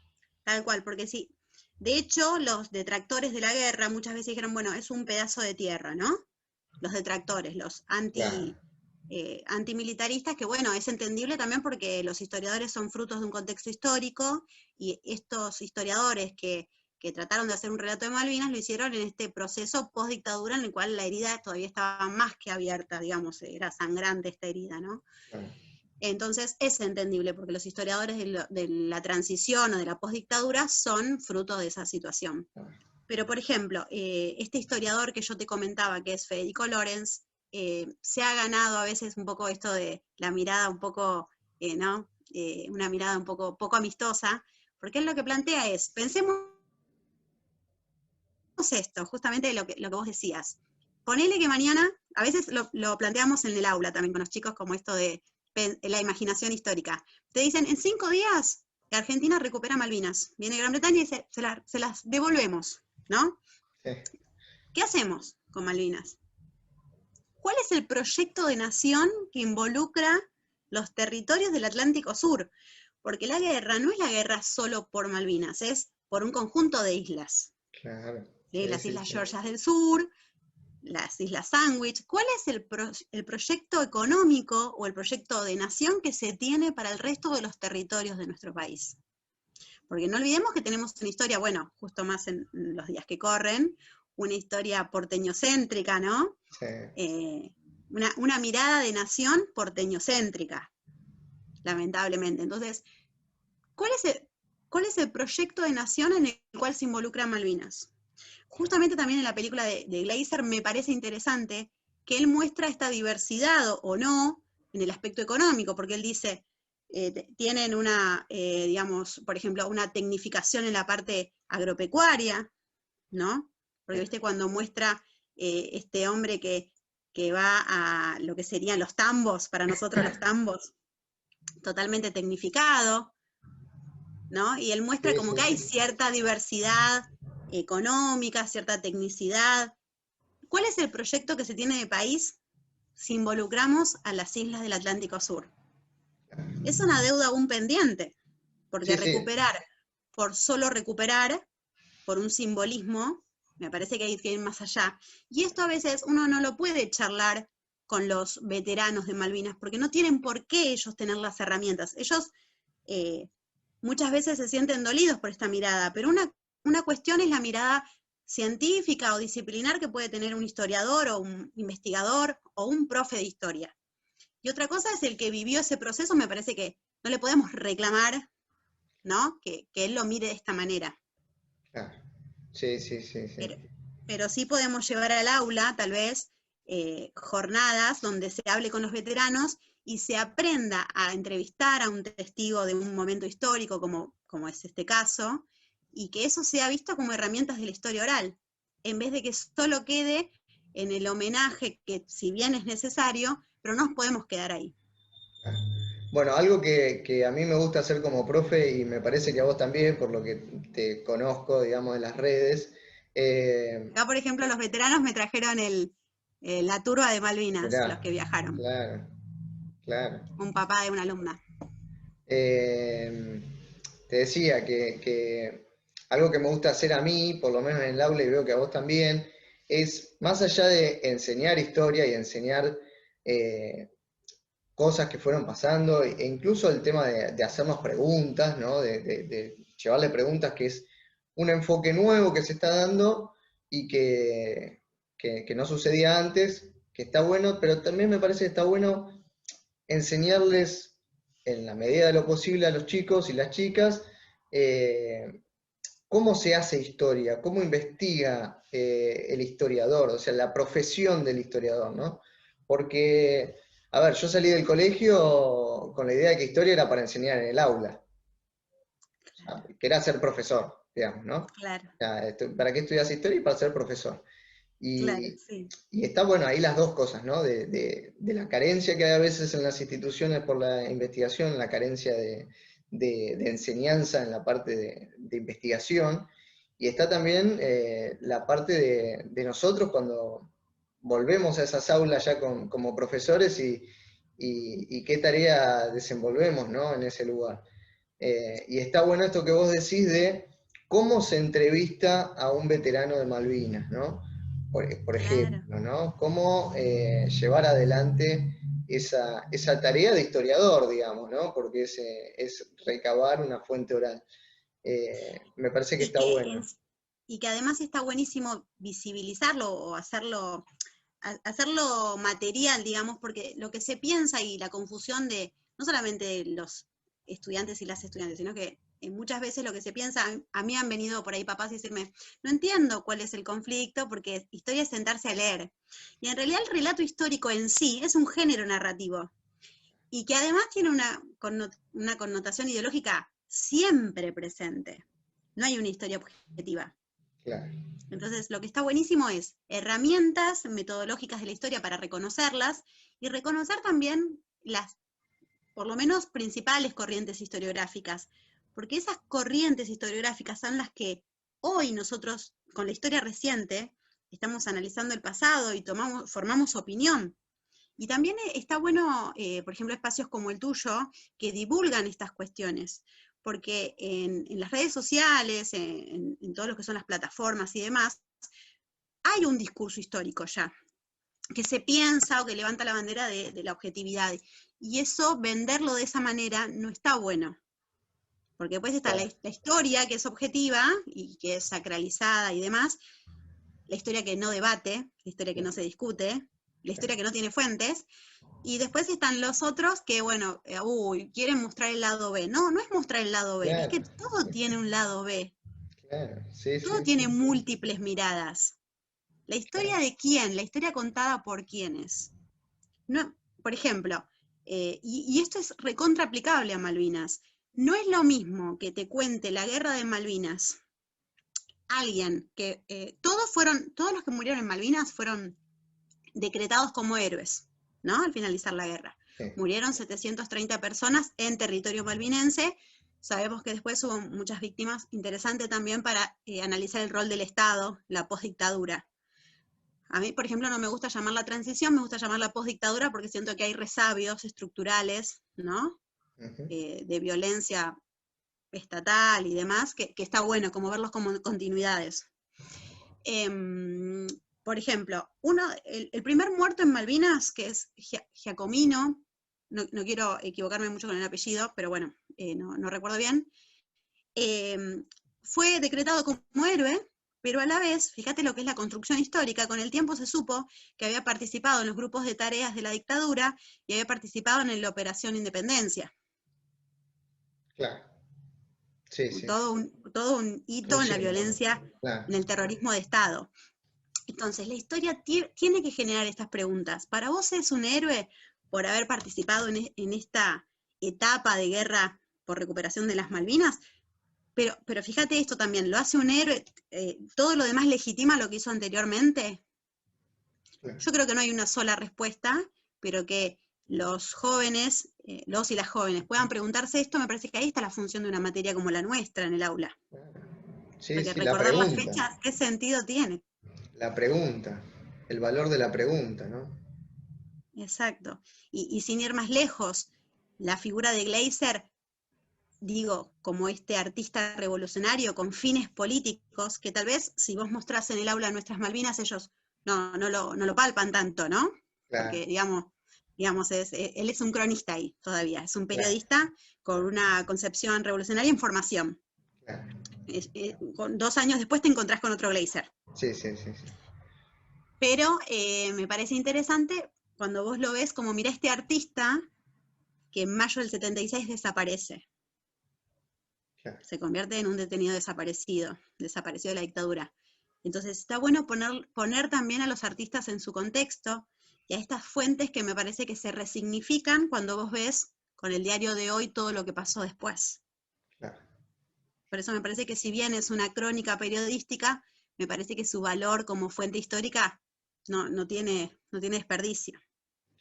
Tal cual, porque sí. De hecho, los detractores de la guerra muchas veces dijeron, bueno, es un pedazo de tierra, ¿no? Los detractores, los antimilitaristas, que bueno, es entendible también porque los historiadores son frutos de un contexto histórico, y estos historiadores que trataron de hacer un relato de Malvinas lo hicieron en este proceso post-dictadura en el cual la herida todavía estaba más que abierta, digamos, era sangrante esta herida, ¿no? Entonces es entendible, porque los historiadores de la transición o de la postdictadura son fruto de esa situación. Pero, por ejemplo, este historiador que yo te comentaba, que es Federico Lorenz, se ha ganado a veces un poco esto de la mirada un poco, ¿no? Una mirada un poco amistosa, porque él lo que plantea es, pensemos esto, justamente lo que vos decías. Ponele que mañana, a veces lo planteamos en el aula también con los chicos, como esto de la imaginación histórica. Te dicen, en 5 días, Argentina recupera Malvinas. Viene Gran Bretaña y dice, se las devolvemos, ¿no? Sí. ¿Qué hacemos con Malvinas? ¿Cuál es el proyecto de nación que involucra los territorios del Atlántico Sur? Porque la guerra no es la guerra solo por Malvinas, es por un conjunto de islas. Claro. ¿Sí? Las Islas Georgias del Sur, las Islas Sandwich. ¿Cuál es el proyecto económico o el proyecto de nación que se tiene para el resto de los territorios de nuestro país? Porque no olvidemos que tenemos una historia, bueno, justo más en los días que corren, una historia porteñocéntrica, ¿no? Sí. Una mirada de nación porteñocéntrica, lamentablemente. Entonces, ¿cuál es el proyecto de nación en el cual se involucra Malvinas? Justamente también en la película de Gleiser me parece interesante que él muestra esta diversidad o no en el aspecto económico, porque él dice, tienen digamos, por ejemplo, una tecnificación en la parte agropecuaria, ¿no? Porque viste cuando muestra este hombre que va a lo que serían los tambos, para nosotros los tambos, totalmente tecnificado, ¿no? Y él muestra como que hay cierta diversidad económica, cierta tecnicidad. ¿Cuál es el proyecto que se tiene de país si involucramos a las islas del Atlántico Sur? Es una deuda aún pendiente, porque recuperar por solo recuperar, por un simbolismo, me parece que hay que ir más allá. Y esto a veces uno no lo puede charlar con los veteranos de Malvinas, porque no tienen por qué ellos tener las herramientas. Ellos muchas veces se sienten dolidos por esta mirada, pero una cuestión es la mirada científica o disciplinar que puede tener un historiador o un investigador o un profe de historia. Y otra cosa es el que vivió ese proceso, me parece que no le podemos reclamar, ¿no? Que él lo mire de esta manera. Claro. Sí. Pero sí podemos llevar al aula, tal vez, jornadas donde se hable con los veteranos y se aprenda a entrevistar a un testigo de un momento histórico, como es este caso, y que eso sea visto como herramientas de la historia oral, en vez de que solo quede en el homenaje, que si bien es necesario, pero no nos podemos quedar ahí. Bueno, algo que a mí me gusta hacer como profe, y me parece que a vos también, por lo que te conozco, digamos, en las redes. Acá, por ejemplo, los veteranos me trajeron la turba de Malvinas, mirá, los que viajaron. Claro. Un papá de una alumna. Te decía que algo que me gusta hacer a mí, por lo menos en el aula, y veo que a vos también, es más allá de enseñar historia y enseñar cosas que fueron pasando, e incluso el tema de hacernos preguntas, ¿no? De llevarle preguntas, que es un enfoque nuevo que se está dando, y que no sucedía antes, que está bueno, pero también me parece que está bueno enseñarles en la medida de lo posible a los chicos y las chicas cómo se hace historia, cómo investiga el historiador, o sea, la profesión del historiador, ¿no? Porque, a ver, yo salí del colegio con la idea de que historia era para enseñar en el aula, o sea, que era ser profesor, digamos, ¿no? Claro, O sea, ¿para qué estudias historia? Y para ser profesor. claro, Y, sí. y está bueno ahí las dos cosas, ¿no? De la carencia que hay a veces en las instituciones por la investigación, la carencia de enseñanza en la parte de investigación, y está también la parte de nosotros cuando volvemos a esas aulas ya como profesores y qué tarea desenvolvemos, ¿no? En ese lugar. Y está bueno esto que vos decís de cómo se entrevista a un veterano de Malvinas, ¿no? Por Claro. ejemplo, ¿no? Cómo llevar adelante esa tarea de historiador, digamos, ¿no? Porque es recabar una fuente oral. Me parece que Y está que, bueno. y que además está buenísimo visibilizarlo o hacerlo material, digamos, porque lo que se piensa y la confusión de, no solamente de los estudiantes y las estudiantes, sino que muchas veces lo que se piensa, a mí han venido por ahí papás y decirme, no entiendo cuál es el conflicto, porque historia es sentarse a leer. Y en realidad el relato histórico en sí es un género narrativo, y que además tiene una connotación ideológica siempre presente. No hay una historia objetiva. Claro. Entonces, lo que está buenísimo es herramientas metodológicas de la historia para reconocerlas y reconocer también las, por lo menos, principales corrientes historiográficas, porque esas corrientes historiográficas son las que hoy nosotros, con la historia reciente, estamos analizando el pasado y formamos opinión. Y también está bueno, por ejemplo, espacios como el tuyo, que divulgan estas cuestiones, porque en las redes sociales, en todo lo que son las plataformas y demás, hay un discurso histórico ya, que se piensa o que levanta la bandera de la objetividad. Y eso, venderlo de esa manera, no está bueno. Porque después está la historia, que es objetiva y que es sacralizada y demás, la historia que no debate, la historia que no se discute, la historia que no tiene fuentes, y después están los otros que, bueno, quieren mostrar el lado B. No, no es mostrar el lado B, Claro. es que todo tiene un lado B. Claro, sí, Todo sí, tiene sí. múltiples miradas. ¿La historia de quién? La historia contada por quiénes. No, por ejemplo, y esto es recontra aplicable a Malvinas. No es lo mismo que te cuente la guerra de Malvinas alguien que todos los que murieron en Malvinas fueron decretados como héroes, ¿no? Al finalizar la guerra. Sí. Murieron 730 personas en territorio malvinense. Sabemos que después hubo muchas víctimas. Interesante también para analizar el rol del Estado, la postdictadura. A mí, por ejemplo, no me gusta llamar la transición, me gusta llamar la postdictadura porque siento que hay resabios estructurales, ¿no? De violencia estatal y demás, que está bueno como verlos como continuidades. Por ejemplo, el primer muerto en Malvinas, que es Giacomino, no quiero equivocarme mucho con el apellido, pero bueno, no recuerdo bien, fue decretado como héroe, pero a la vez, fíjate lo que es la construcción histórica, con el tiempo se supo que había participado en los grupos de tareas de la dictadura y había participado en la Operación Independencia. Claro. Sí, sí. Todo un hito en la violencia, claro, en el terrorismo de Estado. Entonces, la historia tiene que generar estas preguntas. ¿Para vos es un héroe por haber participado en esta etapa de guerra por recuperación de las Malvinas? Pero fíjate esto también, ¿lo hace un héroe? ¿Todo lo demás legitima lo que hizo anteriormente? claro. Yo creo que no hay una sola respuesta, pero que los jóvenes, los y las jóvenes puedan preguntarse esto, me parece que ahí está la función de una materia como la nuestra en el aula. Sí, Porque sí, la recordar las pregunta. fechas, ¿qué sentido tiene? La pregunta, el valor de la pregunta, ¿no? Exacto. Y sin ir más lejos, la figura de Gleiser, digo, como este artista revolucionario con fines políticos, que tal vez si vos mostrás en el aula nuestras Malvinas, ellos no lo palpan tanto, ¿no? Claro. Porque, digamos él es un cronista ahí todavía, es un periodista con una concepción revolucionaria en formación. Con 2 años después te encontrás con otro Glazer. Sí. Pero me parece interesante cuando vos lo ves como, mirá este artista que en mayo del 76 desaparece. Claro. Se convierte en un detenido desaparecido de la dictadura. Entonces está bueno poner también a los artistas en su contexto y a estas fuentes que me parece que se resignifican cuando vos ves con el diario de hoy todo lo que pasó después. Claro. Por eso me parece que si bien es una crónica periodística, me parece que su valor como fuente histórica no tiene desperdicio.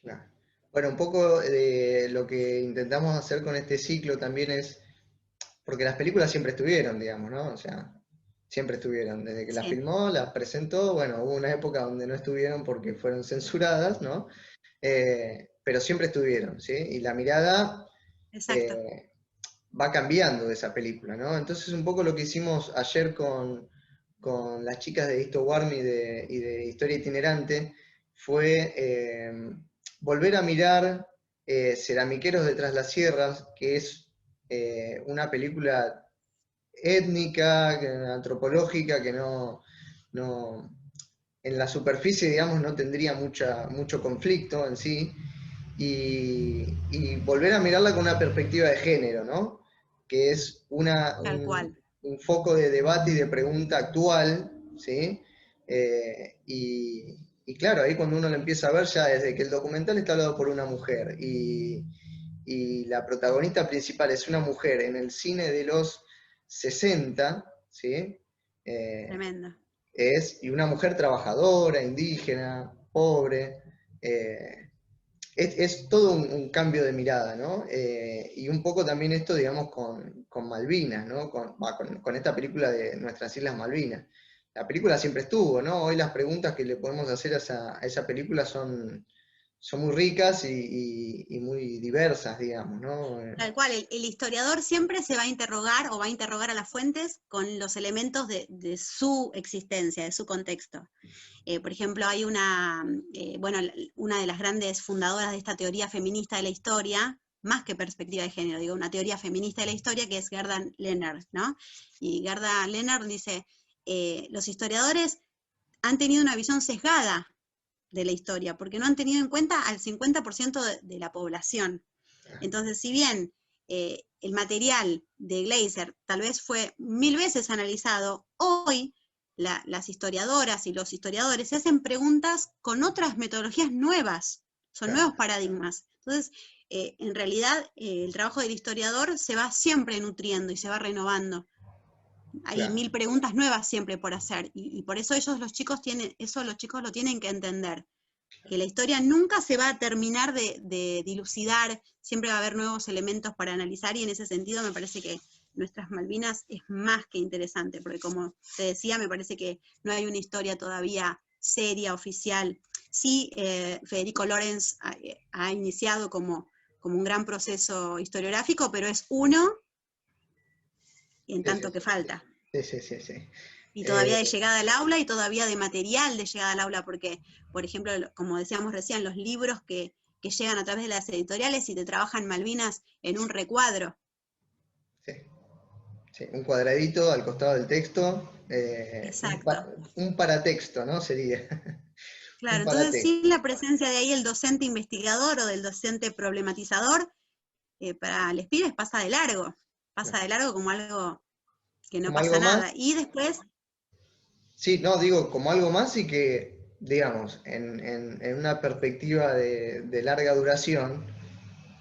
Claro. Bueno, un poco de lo que intentamos hacer con este ciclo también es, porque las películas siempre estuvieron, digamos, ¿no? O sea, siempre estuvieron, desde que las Sí. filmó, las presentó, bueno, hubo una época donde no estuvieron porque fueron censuradas, ¿no? Pero siempre estuvieron, ¿sí? Y la mirada Exacto. va cambiando de esa película, ¿no? Entonces un poco lo que hicimos ayer con las chicas de Histo Warmi y de Historia Itinerante fue volver a mirar Ceramiqueros de Tras las Sierras, que es una película étnica, antropológica, que no en la superficie, digamos, no tendría mucho conflicto en sí, y volver a mirarla con una perspectiva de género, ¿no? Que es Tal cual. un foco de debate y de pregunta actual, ¿sí? Y claro, ahí cuando uno lo empieza a ver, ya desde que el documental está hablado por una mujer y la protagonista principal es una mujer en el cine de los 60, ¿sí? Tremendo. Y una mujer trabajadora, indígena, pobre. Es todo un cambio de mirada, ¿no? Y un poco también esto, digamos, con Malvinas, ¿no? Con esta película de Nuestras Islas Malvinas. La película siempre estuvo, ¿no? Hoy las preguntas que le podemos hacer a esa película son muy ricas y muy diversas, digamos, ¿no? Tal cual, el historiador siempre se va a interrogar o va a interrogar a las fuentes con los elementos de su existencia, de su contexto. Por ejemplo, hay una de las grandes fundadoras de esta teoría feminista de la historia, más que perspectiva de género, digo, una teoría feminista de la historia, que es Gerda Lerner, ¿no? Y Gerda Lerner dice, los historiadores han tenido una visión sesgada de la historia, porque no han tenido en cuenta al 50% de la población. Entonces, si bien el material de Glazer tal vez fue 1000 veces analizado, hoy las historiadoras y los historiadores se hacen preguntas con otras metodologías nuevas, son nuevos paradigmas. Entonces, en realidad, el trabajo del historiador se va siempre nutriendo y se va renovando. Hay 1000 preguntas nuevas siempre por hacer, y por eso los chicos lo tienen que entender. Que la historia nunca se va a terminar de dilucidar, siempre va a haber nuevos elementos para analizar, y en ese sentido me parece que Nuestras Malvinas es más que interesante, porque como te decía, me parece que no hay una historia todavía seria, oficial. Sí, Federico Lorenz ha iniciado como un gran proceso historiográfico, pero es uno en tanto que falta. Sí. Y todavía de llegada al aula y todavía de material de llegada al aula, porque, por ejemplo, como decíamos recién, los libros que llegan a través de las editoriales y te trabajan Malvinas en un recuadro. Sí, un cuadradito al costado del texto. Exacto. Un paratexto, ¿no? Sería. Claro, entonces sin la presencia de ahí el docente investigador o del docente problematizador, para los pibes pasa de largo como algo que no pasa nada. Y después... Sí, no, digo, como algo más y que, digamos, en una perspectiva de larga duración,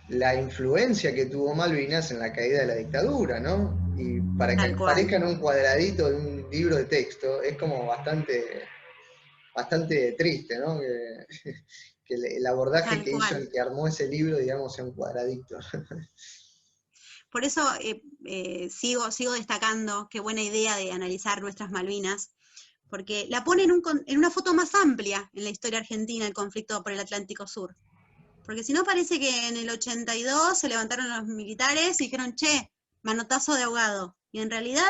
la influencia que tuvo Malvinas en la caída de la dictadura, ¿no? Y para que aparezca en un cuadradito de un libro de texto, es como bastante triste, ¿no? Que el abordaje que hizo el que armó ese libro, digamos, sea un cuadradito. Por eso sigo destacando qué buena idea de analizar Nuestras Malvinas, porque la pone en una foto más amplia en la historia argentina, el conflicto por el Atlántico Sur. Porque si no, parece que en el 82 se levantaron los militares y dijeron, che, manotazo de ahogado. Y en realidad,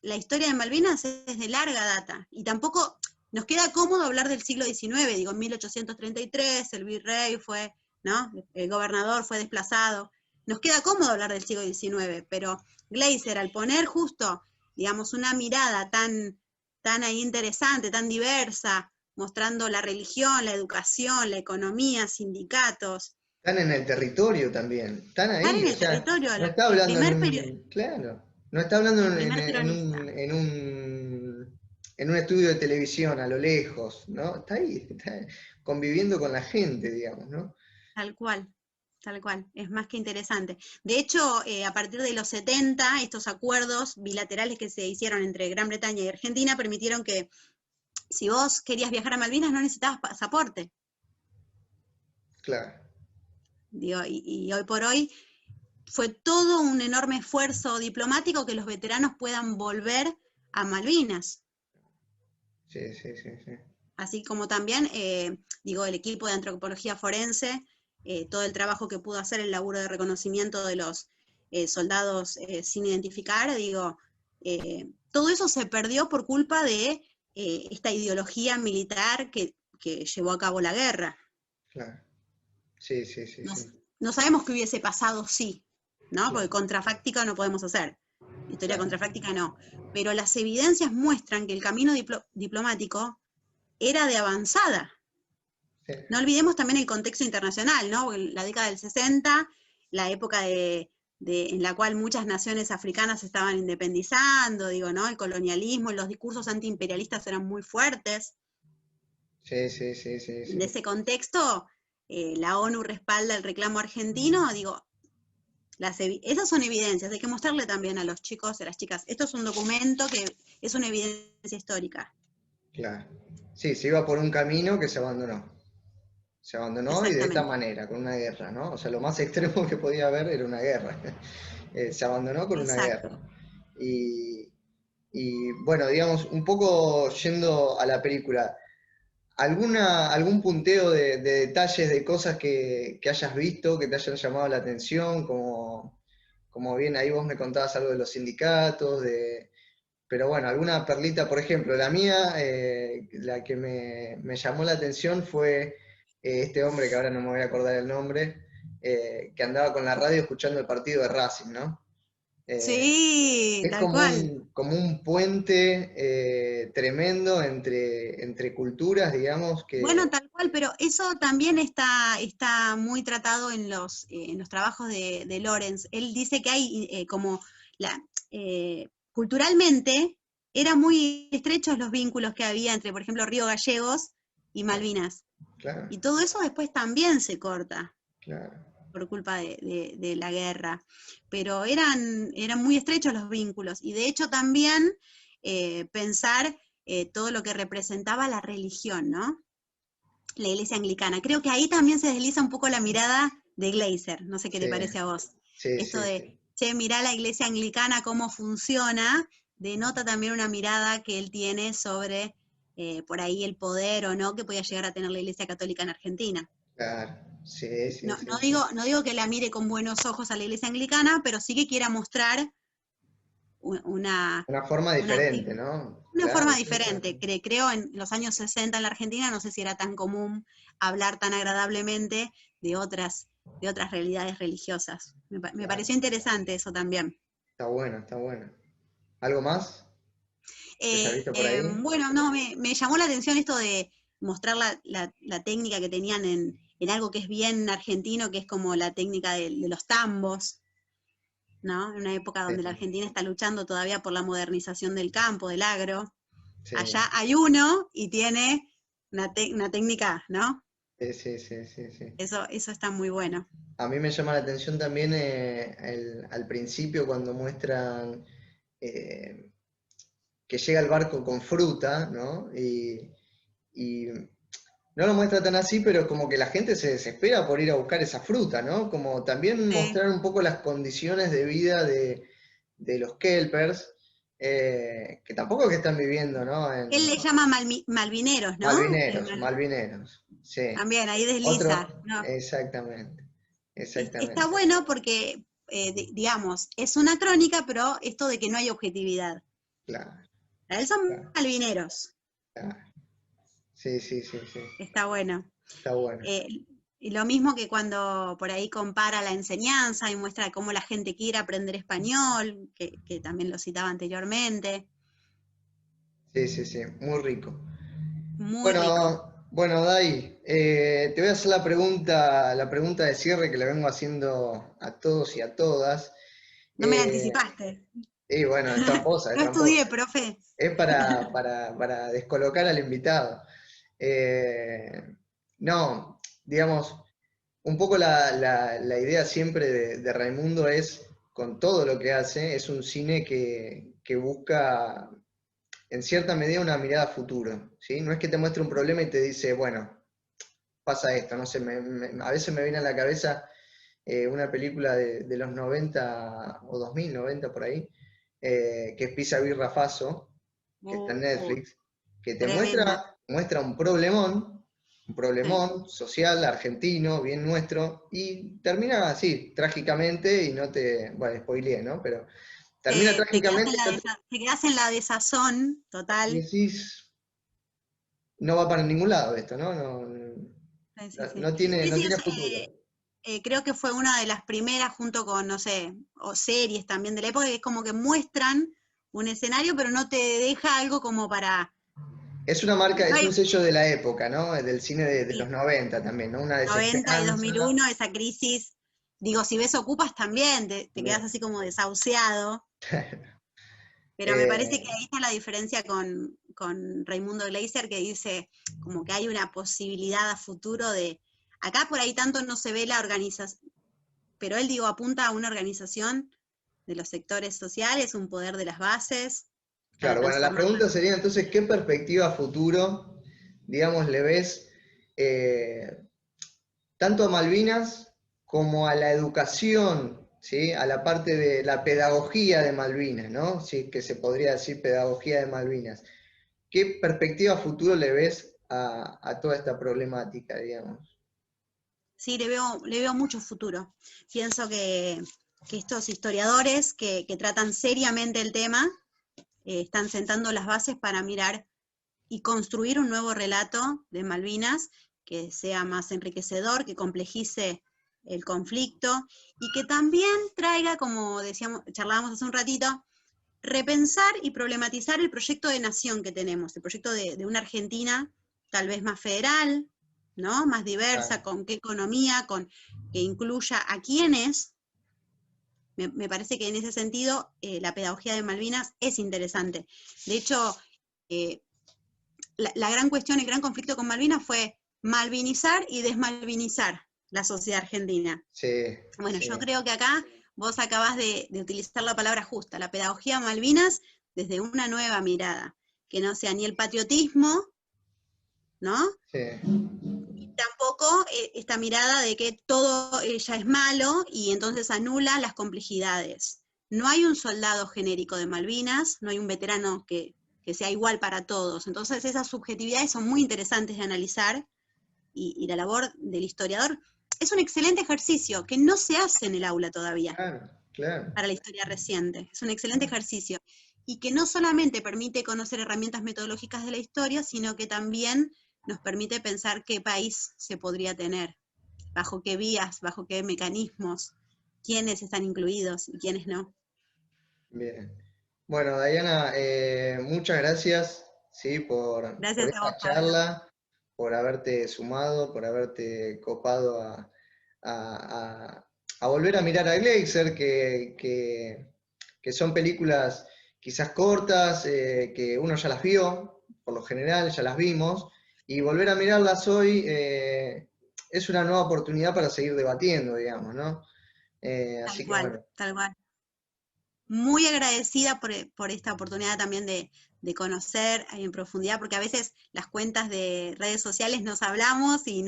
la historia de Malvinas es de larga data. Y tampoco nos queda cómodo hablar del siglo XIX. Digo, en 1833 el virrey fue, ¿no? El gobernador fue desplazado. nos queda cómodo hablar del siglo XIX, pero Glaser, al poner justo, digamos, una mirada tan ahí interesante, tan diversa, mostrando la religión, la educación, la economía, sindicatos. Están en el territorio también, están Están en ahí, o el sea, territorio, no está hablando claro, no está hablando el primer peronista. en un estudio de televisión a lo lejos, ¿no? Está ahí, está conviviendo con la gente, digamos, ¿no? Tal cual, es más que interesante. De hecho, a partir de los 70, estos acuerdos bilaterales que se hicieron entre Gran Bretaña y Argentina permitieron que si vos querías viajar a Malvinas no necesitabas pasaporte. Claro. Digo, y hoy por hoy fue todo un enorme esfuerzo diplomático que los veteranos puedan volver a Malvinas. Sí. Así como también, digo, el equipo de antropología forense, todo el trabajo que pudo hacer, el laburo de reconocimiento de los soldados sin identificar, digo, todo eso se perdió por culpa de esta ideología militar que llevó a cabo la guerra. Claro. Sí. No sabemos qué hubiese pasado sí, ¿no? Claro. Porque contrafáctica no podemos hacer. Historia Claro. contrafáctica no. Pero las evidencias muestran que el camino diplomático era de avanzada. Sí. No olvidemos también el contexto internacional, ¿no? La década del 60, la época en la cual muchas naciones africanas se estaban independizando, digo, ¿no? El colonialismo, los discursos antiimperialistas eran muy fuertes. Sí. En ese contexto, la ONU respalda el reclamo argentino, digo, esas son evidencias, hay que mostrarle también a los chicos y a las chicas. Esto es un documento que es una evidencia histórica. Claro. Sí, se iba por un camino que se abandonó. Se abandonó y de esta manera, con una guerra, ¿no? O sea, lo más extremo que podía haber era una guerra. Se abandonó con una guerra. Y bueno, digamos, un poco yendo a la película, ¿algún punteo de detalles de cosas que hayas visto, que te hayan llamado la atención? Como bien ahí vos me contabas algo de los sindicatos, pero bueno, alguna perlita, por ejemplo, la mía, la que me llamó la atención fue este hombre, que ahora no me voy a acordar el nombre, que andaba con la radio escuchando el partido de Racing, ¿no? Sí, Es tal cual. como un puente tremendo entre culturas, digamos, que... Bueno, tal cual, pero eso también está muy tratado en los trabajos de Lorenz. Él dice que hay culturalmente eran muy estrechos los vínculos que había entre, por ejemplo, Río Gallegos y Malvinas. Claro. Y todo eso después también se corta. Claro. Por culpa de la guerra. Pero eran muy estrechos los vínculos. Y de hecho también pensar todo lo que representaba la religión, ¿no? La iglesia anglicana. Creo que ahí también se desliza un poco la mirada de Glaser. No sé qué te parece a vos. Esto de, che, mirá la iglesia anglicana cómo funciona, denota también una mirada que él tiene sobre por ahí el poder o no que podía llegar a tener la iglesia católica en Argentina. Claro, sí. No digo que la mire con buenos ojos a la iglesia anglicana, pero sí que quiera mostrar una forma diferente, ¿no? Una forma diferente. Creo en los años 60 en la Argentina, no sé si era tan común hablar tan agradablemente de otras realidades religiosas. Me pareció interesante eso también. Está bueno. ¿Algo más? Por ahí? Bueno, no, me llamó la atención esto de mostrar la técnica que tenían en algo que es bien argentino, que es como la técnica de los tambos, ¿no? En una época donde la Argentina está luchando todavía por la modernización del campo, del agro. Sí. Allá hay uno y tiene una técnica, ¿no? Sí. Eso está muy bueno. A mí me llama la atención también al principio cuando muestran que llega el barco con fruta, ¿no? Y no lo muestra tan así, pero como que la gente se desespera por ir a buscar esa fruta, ¿no? Como también mostrar un poco las condiciones de vida de los kelpers, que tampoco es que están viviendo, ¿no? Él le llama malvineros, ¿no? Malvineros, sí. También, ahí desliza. ¿No? Exactamente. Está bueno porque, digamos, es una crónica, pero esto de que no hay objetividad. Claro. Para él son malvineros. Claro. Sí. Está bueno. Y lo mismo que cuando por ahí compara la enseñanza y muestra cómo la gente quiere aprender español, que también lo citaba anteriormente. Sí, muy rico. Muy rico. Bueno, Dai, te voy a hacer la pregunta de cierre que le vengo haciendo a todos y a todas. No me la Eh, anticipaste. y bueno, es tramposa, es No estudié, tramposa. profe. Es para descolocar al invitado. No, digamos, un poco la idea siempre de Raimundo es, con todo lo que hace, es un cine que busca en cierta medida una mirada a futuro, ¿sí? No es que te muestre un problema y te dice, bueno, pasa esto, no sé, a veces me viene a la cabeza una película de los 90 o 2000, 90 por ahí, que es Pisa Birra Faso, que está en Netflix, que te Tremenda. muestra un Sí. problemón social, argentino, bien nuestro, y termina así, trágicamente, y no te, bueno, spoileé, ¿no? Pero termina Te quedas trágicamente te quedás en la desazón y total. decís, no va para ningún lado esto, ¿no? Sí, sí, sí. No tiene, Sí, no sí, tiene futuro. creo que fue una de las primeras junto con, no sé, o series también de la época, que es como que muestran un escenario, pero no te deja algo como para... Es una marca, No es hay, un sello de la época, ¿no? Del cine de los sí, 90 también, ¿no? Una 90 y desesperanza. 2001, esa crisis, digo, si ves Ocupas también, te quedas Bien. así como desahuciado, pero me parece que Eh, ahí está la diferencia con Raimundo Gleiser, que dice como que hay una posibilidad a futuro de... Acá por ahí tanto no se ve la organización, pero él, digo, apunta a una organización de los sectores sociales, un poder de las bases, para claro, bueno, la transformar la pregunta sería sociedad. entonces, ¿qué perspectiva a futuro, digamos, le ves eh, tanto a Malvinas como a la educación, ¿sí? A la parte de la pedagogía de Malvinas, ¿no? Sí, que se podría decir pedagogía de Malvinas. ¿Qué perspectiva a futuro le ves a toda esta problemática, digamos? Sí, le veo mucho futuro. Pienso que estos historiadores que tratan seriamente el tema están sentando las bases para mirar y construir un nuevo relato de Malvinas que sea más enriquecedor, que complejice el conflicto y que también traiga, como decíamos, charlábamos hace un ratito, repensar y problematizar el proyecto de nación que tenemos, el proyecto de una Argentina tal vez más federal, ¿no? Más diversa, Claro. con qué economía, que incluya a quienes. Me parece que en ese sentido la pedagogía de Malvinas es interesante. De hecho, eh, la gran cuestión, el gran conflicto con Malvinas fue malvinizar y desmalvinizar la sociedad argentina. Sí, Bueno, yo sí. creo que acá vos acabás de utilizar la palabra justa, la pedagogía Malvinas desde una nueva mirada, que no sea ni el patriotismo, ¿no? Sí, Y tampoco esta mirada de que todo ya es malo y entonces anula las complejidades. No hay un soldado genérico de Malvinas, no hay un veterano que sea igual para todos. Entonces esas subjetividades son muy interesantes de analizar y la labor del historiador es un excelente ejercicio que no se hace en el aula todavía claro, claro. para la historia reciente. Es un excelente ejercicio y que no solamente permite conocer herramientas metodológicas de la historia, sino que también nos permite pensar qué país se podría tener, bajo qué vías, bajo qué mecanismos, quiénes están incluidos y quiénes no. Bien. Bueno, Diana, muchas gracias, ¿sí? Por Gracias a vos, esta Pablo. charla, por haberte sumado, por haberte copado a volver a mirar a Gleiser, que son películas quizás cortas, que uno ya las vio, por lo general ya las vimos, y volver a mirarlas hoy es una nueva oportunidad para seguir debatiendo, digamos, ¿no? Así que bueno, Tal cual. Muy agradecida por esta oportunidad también de conocer en profundidad, porque a veces las cuentas de redes sociales nos hablamos y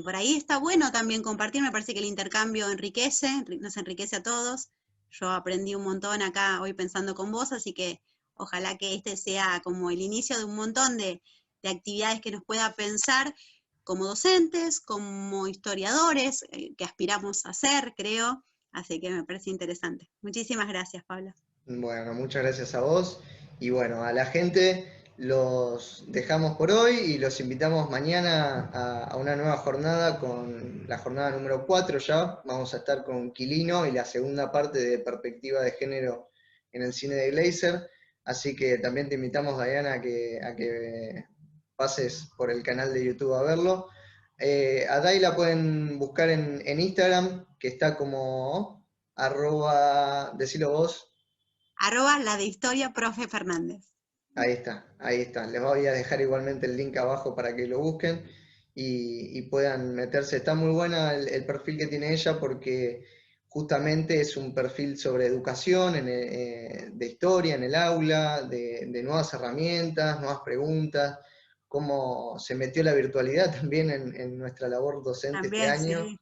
por ahí está bueno también compartir, me parece que el intercambio enriquece, nos enriquece a todos. Yo aprendí un montón acá hoy pensando con vos, así que ojalá que este sea como el inicio de un montón de actividades que nos pueda pensar como docentes, como historiadores, que aspiramos a ser, creo. Así que me parece interesante. Muchísimas gracias, Pablo. bueno, muchas gracias a vos. Y bueno, a la gente los dejamos por hoy y los invitamos mañana a una nueva jornada, con la jornada número 4 ya. Vamos a estar con Quilino y la segunda parte de perspectiva de género en el cine de Glazer. Así que también te invitamos, Diana, a que pases por el canal de YouTube a verlo. A Dai la pueden buscar en Instagram, que está como decilo vos. @ la de historia, profe Fernández. Ahí está. Les voy a dejar igualmente el link abajo para que lo busquen y puedan meterse. Está muy buena el perfil que tiene ella, porque justamente es un perfil sobre educación, de historia en el aula, de nuevas herramientas, nuevas preguntas, cómo se metió la virtualidad también en nuestra labor docente También, este año. sí.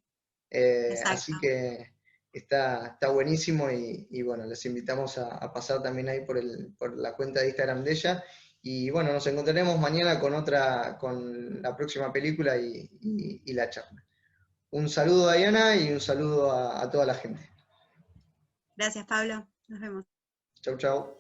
Así que está buenísimo y bueno, les invitamos a pasar también ahí por la cuenta de Instagram de ella. Y bueno, nos encontraremos mañana con la próxima película y la charla. Un saludo a Diana y un saludo a toda la gente. Gracias, Pablo. Nos vemos. Chau, chau.